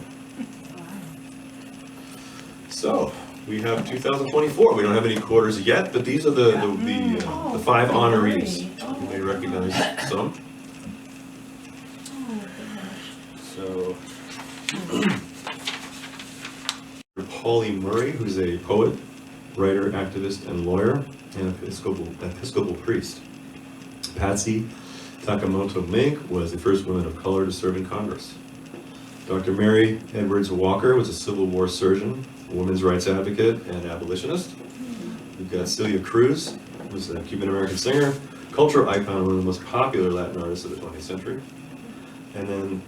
So we have 2024. We don't have any quarters yet, but these are the 5 honorees. You may recognize some. So Pauli Murray, who's a poet, writer, activist, and lawyer, and Episcopal priest. Patsy Takamoto Mink was the first woman of color to serve in Congress. Dr. Mary Edwards Walker was a Civil War surgeon, a women's rights advocate, and abolitionist. We've got Celia Cruz, who was a Cuban-American singer, cultural icon, one of the most popular Latin artists of the 20th century. And then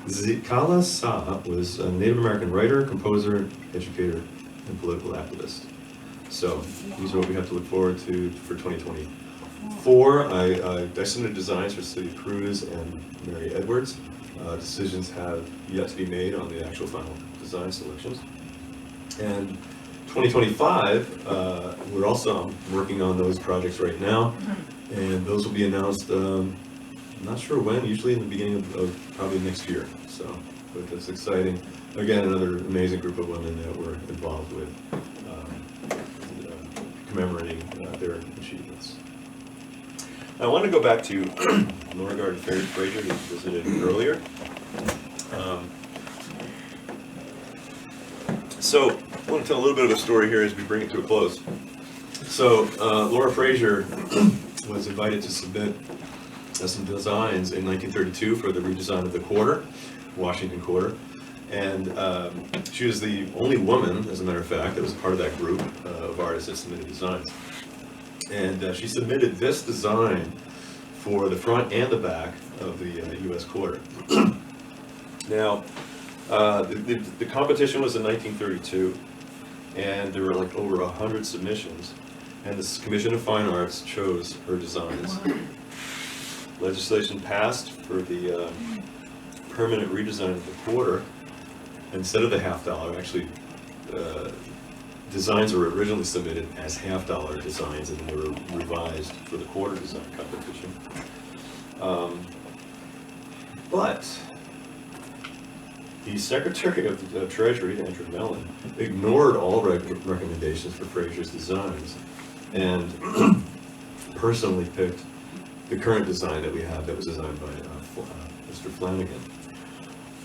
Zikala Sa was a Native American writer, composer, educator, and political activist. So these are what we have to look forward to for 2024. I submitted designs for Celia Cruz and Mary Edwards. Decisions have yet to be made on the actual final design selections. And 2025, we're also working on those projects right now, and those will be announced, I'm not sure when, usually in the beginning of probably next year. So, but it's exciting. Again, another amazing group of women that we're involved with, commemorating their achievements. I want to go back to Beauregard Fraser, who visited earlier. So I want to tell a little bit of a story here as we bring it to a close. So, Laura Frazier was invited to submit some designs in 1932 for the redesign of the quarter, Washington Quarter. And she was the only woman, as a matter of fact, that was part of that group of artists that submitted designs. And she submitted this design for the front and the back of the U.S. Quarter. Now, the competition was in 1932, and there were like over 100 submissions, and the Commission of Fine Arts chose her designs. Legislation passed for the permanent redesign of the quarter. Instead of the $50, actually, designs were originally submitted as $50 designs, and then they were revised for the quarter design competition. But the Secretary of the Treasury, Andrew Mellon, ignored all recommendations for Frazier's designs, and personally picked the current design that we have that was designed by Mr. Flanagan.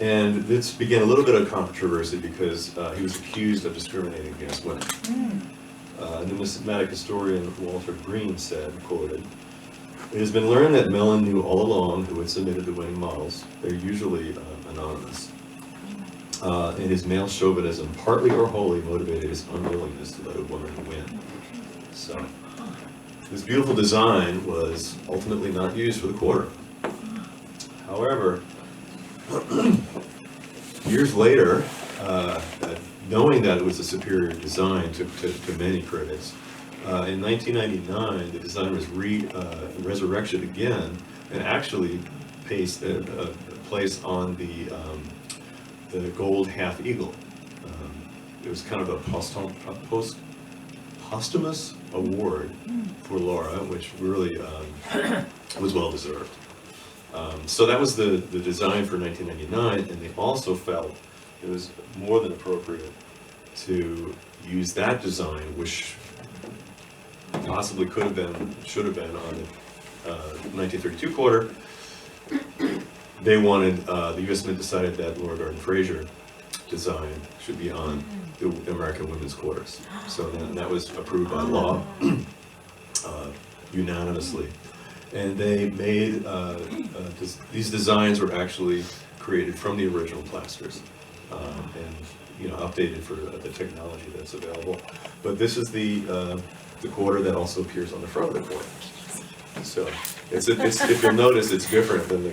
And this began a little bit of controversy because he was accused of discriminating against women. Numismatic historian Walter Green said, quoted, "It has been learned that Mellon knew all along who had submitted the winning models. They're usually anonymous. And his male chauvinism partly or wholly motivated his unwillingness to let a woman win." So, this beautiful design was ultimately not used for the quarter. However, years later, knowing that it was a superior design to many critics, in 1999 the design was resurrected again and actually placed on the gold half eagle. It was kind of a posthumous award for Laura, which really was well deserved. So that was the design for 1999, and they also felt it was more than appropriate to use that design, which possibly could have been, should have been on the 1932 quarter. They wanted, the U.S. Mint decided that Laura Garden Frazier design should be on the American women's quarters. So that was approved by law unanimously. And they made, these designs were actually created from the original plasters and updated for the technology that's available. But this is the quarter that also appears on the front of the quarter. So it's if you'll notice, it's different than the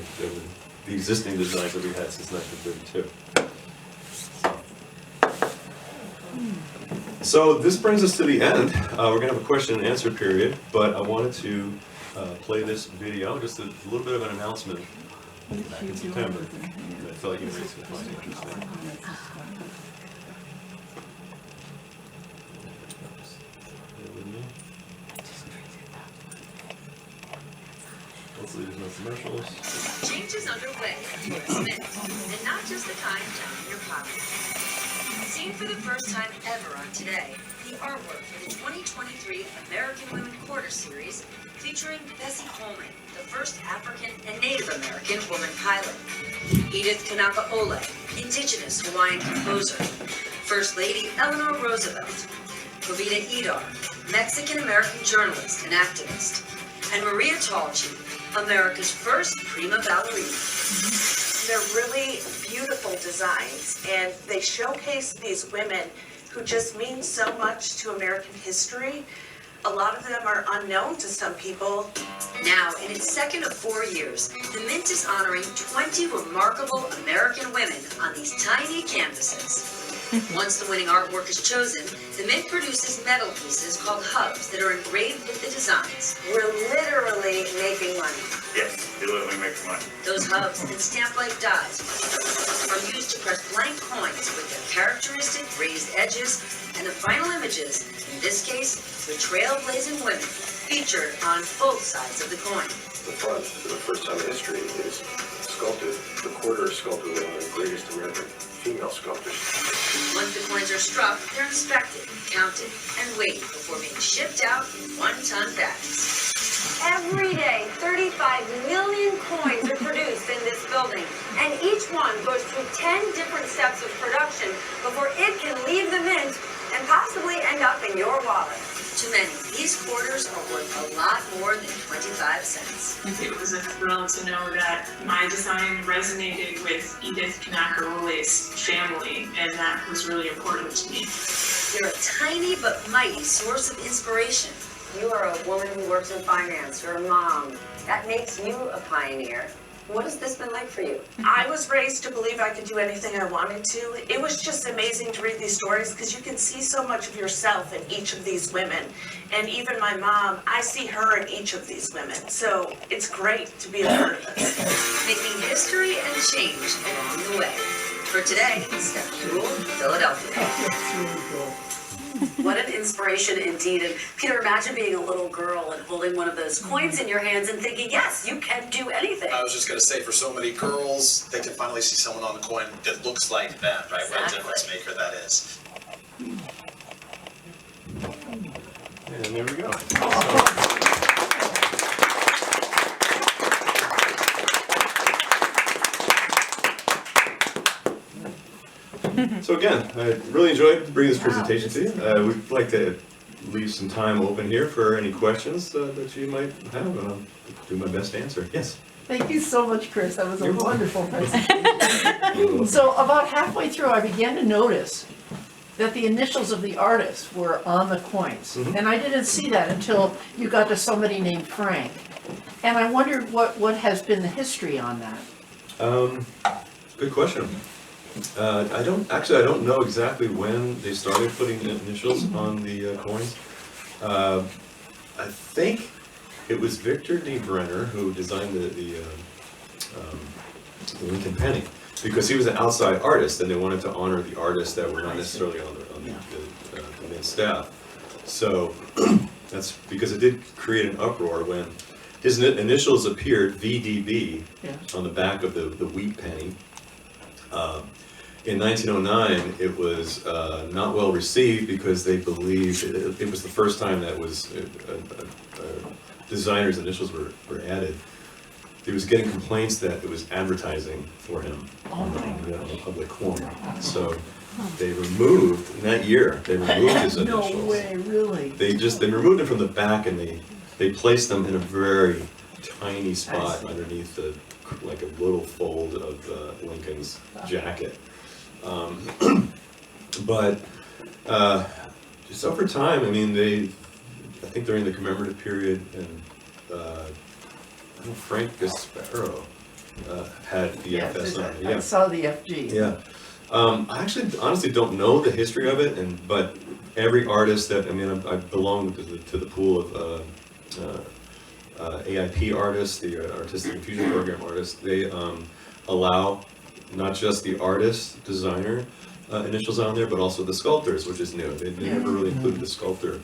existing designs that we had since 1932. So this brings us to the end. We're going to have a question and answer period, but I wanted to play this video, just a little bit of an announcement back in September. I felt you might find interesting. Hopefully there's no commercials. Change is underway at U.S. Mint, and not just the kind down in your pocket. Seen for the first time ever on Today, the artwork for the 2023 American Women Quarter Series featuring Bessie Coleman, the first African and Native American woman pilot, Edith Kanaka-Ole, indigenous Hawaiian composer, First Lady Eleanor Roosevelt, Kavita Idar, Mexican-American journalist and activist, and Maria Talchi, America's first prima ballerina. They're really beautiful designs, and they showcase these women who just mean so much to American history. A lot of them are unknown to some people. Now, in its second of 4 years, the Mint is honoring 20 remarkable American women on these tiny canvases. Once the winning artwork is chosen, the Mint produces metal pieces called hubs that are engraved with the designs. We're literally making money. Yes, literally making money. Those hubs and stamp-like dies are used to press blank coins with their characteristic raised edges, and the final images, in this case, the trailblazing women, featured on both sides of the coin. The front, for the first time in history, is sculpted. The quarter is sculpted with one of the greatest American female sculptors. Once the coins are struck, they're inspected, counted, and weighed before being shipped out in one-ton bags. Every day, 35 million coins are produced in this building, and each one goes through 10 different steps of production before it can leave the mint and possibly end up in your wallet. To many, these quarters are worth a lot more than 25 cents. It was a thrill to know that my design resonated with Edith Kanakarole's family, and that was really important to me. You're a tiny but mighty source of inspiration. You are a woman who works in finance. You're a mom. That makes you a pioneer. What has this been like for you? I was raised to believe I could do anything I wanted to. It was just amazing to read these stories because you can see so much of yourself in each of these women. And even my mom, I see her in each of these women. So it's great to be a part of this. Making history and change along the way. For today, Stephanie Rule, Philadelphia. That's really cool. What an inspiration indeed. And Peter, imagine being a little girl and holding one of those coins in your hands and thinking, yes, you can do anything. I was just going to say, for so many girls, they can finally see someone on the coin that looks like them, right? What a difference maker that is. And there we go. So again, I really enjoyed bringing this presentation to you. We'd like to leave some time open here for any questions that you might have, and I'll do my best to answer. Yes? Thank you so much, Chris. That was a wonderful presentation. So about halfway through, I began to notice that the initials of the artist were on the coins. Mm-hmm. And I didn't see that until you got to somebody named Frank. And I wondered what has been the history on that. Good question. I don't know exactly when they started putting the initials on the coins. I think it was Victor D. Brenner who designed the Lincoln penny, because he was an outside artist and they wanted to honor the artists that were not necessarily on the main staff. So that's because it did create an uproar when his initials appeared, VDB, on the back of the wheat penny. In 1909, it was not well received because they believed it was the first time that was designer's initials were added. He was getting complaints that it was advertising for him on the public coin. So they removed, in that year, they removed his initials. No way, really? They removed them from the back and they placed them in a very tiny spot underneath like a little fold of Lincoln's jacket. But just over time, I mean, I think during the commemorative period, and I know Frank Gasparo had the FS on it. I saw the FG. Yeah. I actually honestly don't know the history of it, but every artist that, I belong to the pool of AIP artists, the Artistic Infusion Program artists. They allow not just the artist, designer initials on there, but also the sculptors, which is new. They never really included the sculptor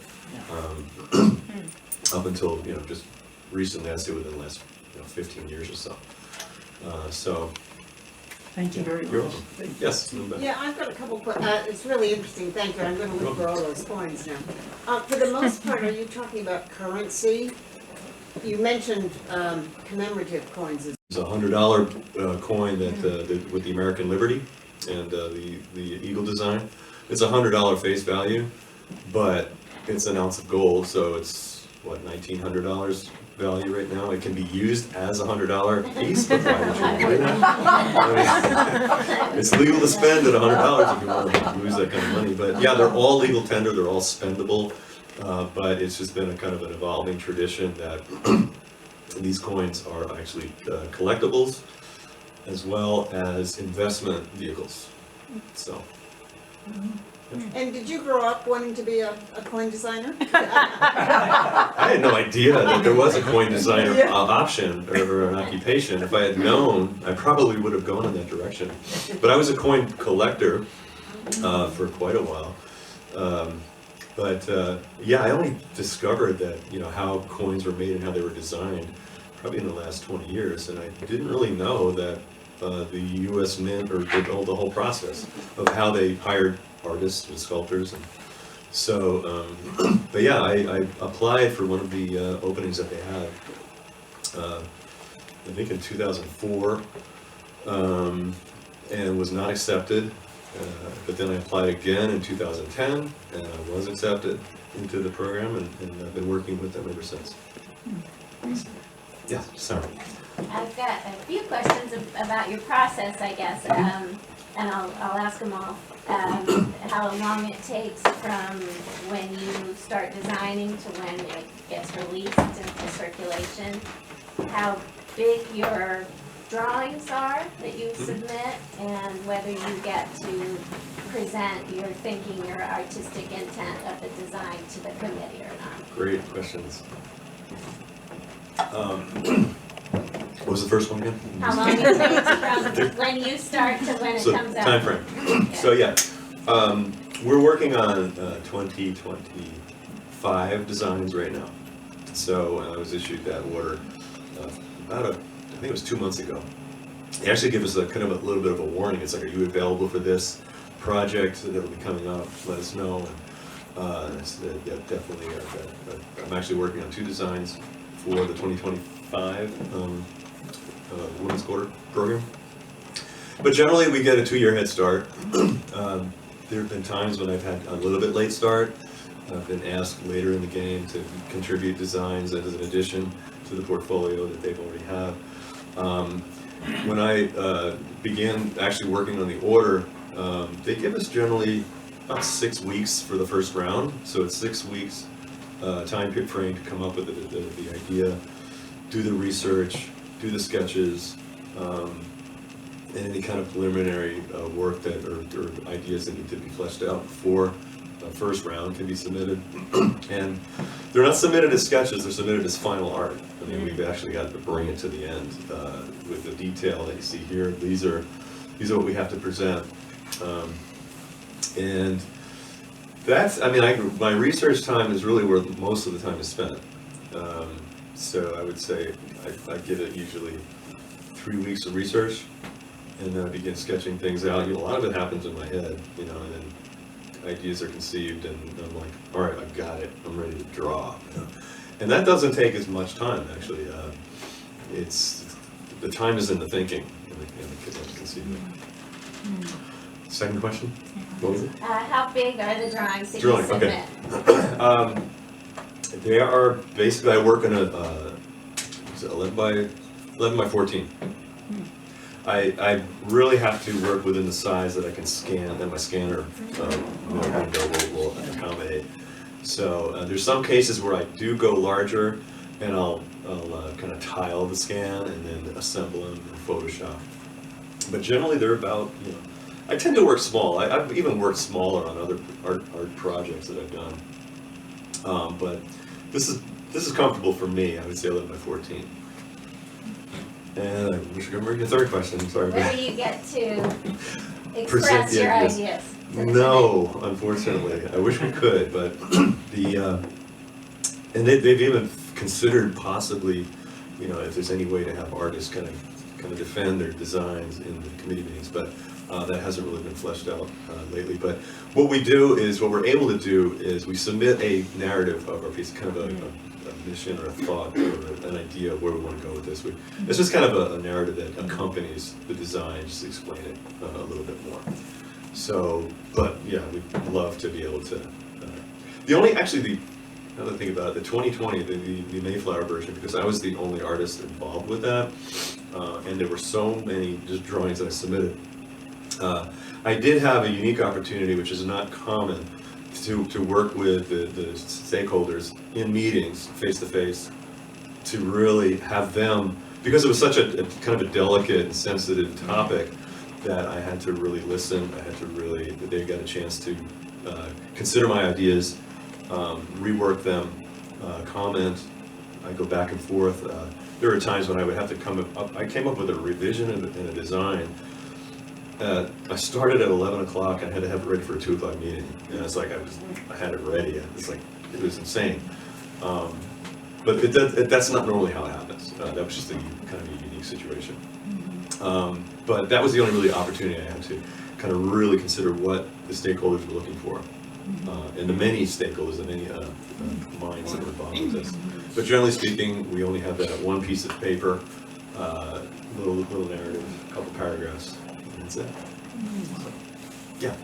up until just recently. I'd say within the last 15 years or so. So. Thank you very much. You're welcome. Yes. Yeah, I've got a couple it's really interesting, thank you. I'm going to look for all those coins now. For the most part, are you talking about currency? You mentioned commemorative coins. It's a $100 coin that with the American Liberty and the eagle design. It's $100 face value, but it's an ounce of gold, so it's what, $1,900 value right now. It can be used as a $100 piece, but why would you do that? It's legal to spend at $100 if you want to lose that kind of money. But yeah, they're all legal tender. They're all spendable. But it's just been a kind of an evolving tradition that these coins are actually collectibles as well as investment vehicles. So. And did you grow up wanting to be a coin designer? I had no idea that there was a coin designer option or an occupation. If I had known, I probably would have gone in that direction. But I was a coin collector for quite a while. Yeah, I only discovered that, how coins were made and how they were designed probably in the last 20 years, and I didn't really know that the U.S. Mint or the whole process of how they hired artists and sculptors. And so, but yeah, I applied for one of the openings that they had, I think in 2004, and was not accepted. But then I applied again in 2010, and I was accepted into the program, and I've been working with them ever since. Yeah, sorry. I've got a few questions about your process, I guess, and I'll ask them all. How long it takes from when you start designing to when it gets released into circulation, how big your drawings are that you submit, and whether you get to present your thinking, your artistic intent of the design to the committee or not. Great questions. What was the first one again? How long it takes from when you start to when it comes out. Time frame. Yeah. So yeah, we're working on 2025 designs right now. So I was issued that order I think it was 2 months ago. They actually give us a kind of a little bit of a warning. It's like, are you available for this project that will be coming up? Let us know. And I said, yeah, definitely. I'm actually working on 2 designs for the 2025 Women's Quarter program. But generally, we get a 2-year head start. There have been times when I've had a little bit late start. I've been asked later in the game to contribute designs as an addition to the portfolio that they've already have. When I began actually working on the order, they give us generally about 6 weeks for the first round. So it's 6 weeks time frame to come up with the idea, do the research, do the sketches, and any kind of preliminary work that or ideas that need to be fleshed out before the first round can be submitted. And they're not submitted as sketches, they're submitted as final art. I mean, we've actually got to bring it to the end with the detail that you see here. These are what we have to present. And that's, I mean, my research time is really where most of the time is spent. So I would say I give it usually 3 weeks of research, and then I begin sketching things out. You know, a lot of it happens in my head, you know, and then ideas are conceived, and I'm like, all right, I've got it, I'm ready to draw. You know? And that doesn't take as much time, actually. It's the time is in the thinking, and the conceiving. Second question? What was it? How big are the drawings that you submit? Okay. They are basically, I work in a 11 by 14. I really have to work within the size that I can scan, that my scanner window will accommodate. So there's some cases where I do go larger, and I'll kind of tile the scan and then assemble them in Photoshop. But generally they're about, you know, I tend to work small. I've even worked smaller on other art projects that I've done. But this is comfortable for me. I would say 11 by 14. And I wish I could remember your third question. I'm sorry. Where do you get to express your ideas? No, unfortunately. I wish we could, but and they've even considered possibly, you know, if there's any way to have artists kind of defend their designs in the committee meetings, but that hasn't really been fleshed out lately. But what we're able to do is we submit a narrative of our piece, kind of a mission or a thought or an idea of where we want to go with this. It's just kind of a narrative that accompanies the design, just to explain it a little bit more. So, but yeah, we'd love to be able to. Now that I think about it, the 2020, the Mayflower version, because I was the only artist involved with that, and there were so many just drawings that I submitted. I did have a unique opportunity, which is not common, to work with the stakeholders in meetings, face to face, to really have them, because it was such a kind of a delicate and sensitive topic, that I had to really listen. I had to really, they got a chance to consider my ideas, rework them, comment. I go back and forth. There were times when I would have to come up, I came up with a revision and a design. I started at 11 o'clock, I had to have it ready for a 2 o'clock meeting. And it's like, I had it ready. It's like, it was insane. But that's not normally how it happens. That was just kind of a unique situation. But that was the only really opportunity I had to kind of really consider what the stakeholders were looking for. And the many stakeholders, the many minds that were involved with this. But generally speaking, we only have that one piece of paper, little narrative, a couple paragraphs, and that's it. Yeah.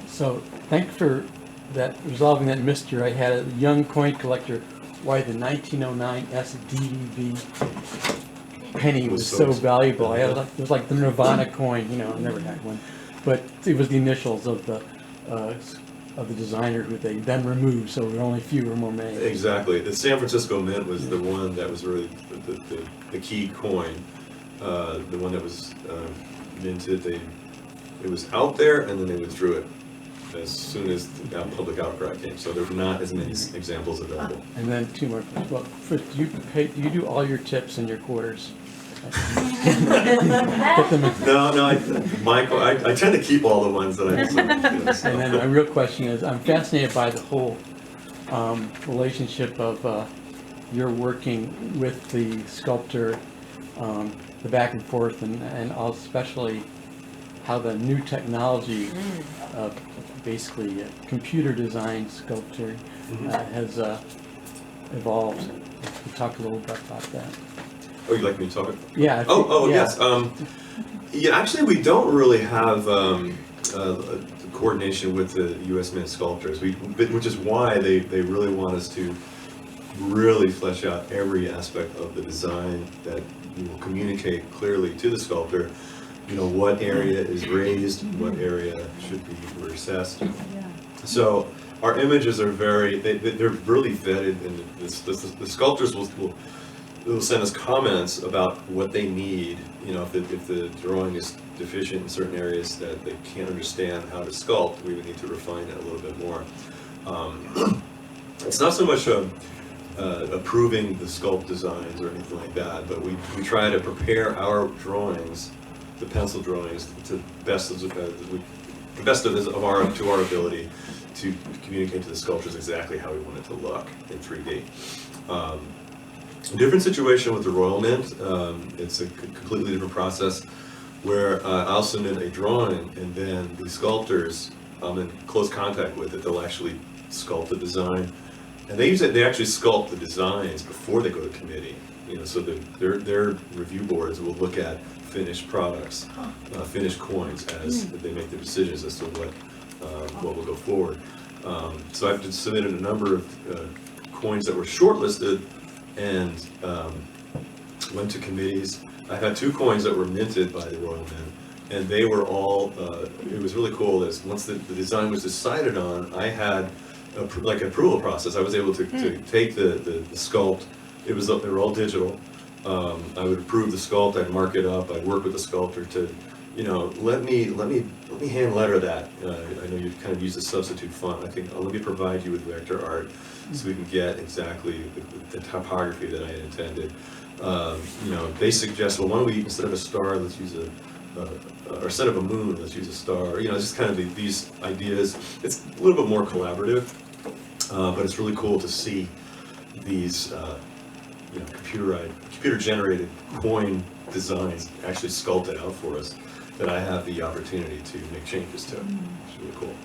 So, thanks for resolving that mystery. I had a young coin collector why the 1909 SDV penny was so valuable. I had it was like the Nirvana coin, you know, I never had one, but it was the initials of the designer who they then removed, so there were only fewer more made. Exactly. The San Francisco Mint was the one that was really the key coin. The one that was minted, it was out there and then they withdrew it as soon as the public outcry came. So there's not as many examples available. And then two more. Well, first, do you do all your tips and your quarters? No, I tend to keep all the ones that I. So. And then my real question is, I'm fascinated by the whole relationship of your working with the sculptor, the back and forth, and especially how the new technology of basically computer design sculpture has evolved. We talked a little bit about that. Oh, you'd like me to talk? Yeah. Yeah. Yes. Yeah, actually, we don't really have coordination with the U.S. Mint sculptors, which is why they really want us to really flesh out every aspect of the design that will communicate clearly to the sculptor, you know, what area is raised, what area should be recessed. So our images are they're really vetted, and the sculptors will send us comments about what they need. You know, if the drawing is deficient in certain areas that they can't understand how to sculpt, we would need to refine it a little bit more. It's not so much approving the sculpt designs or anything like that, but we try to prepare our drawings, the pencil drawings, to the best of our ability to communicate to the sculptures exactly how we want it to look in 3D. Different situation with the Royal Mint. It's a completely different process where I'll send in a drawing, and then the sculptors I'm in close contact with it. They'll actually sculpt the design, and they actually sculpt the designs before they go to committee. You know, so their review boards will look at finished products, finished coins as they make their decisions as to what will go forward. So I've submitted a number of coins that were shortlisted and went to committees. I've had 2 coins that were minted by the Royal Mint, and they were all, it was really cool is once the design was decided on, I had like an approval process. I was able to take the sculpt. They were all digital. I would approve the sculpt, I'd mark it up, I'd work with the sculptor to, you know, let me hand letter that. I know you've kind of used a substitute font. I think let me provide you with vector art so we can get exactly the topography that I had intended. You know, they suggest, well, why don't we, instead of a star, let's use or instead of a moon, let's use a star. You know, it's just kind of these ideas. It's a little bit more collaborative, but it's really cool to see these, you know, computer-generated coin designs actually sculpted out for us that I have the opportunity to make changes to. It's really cool.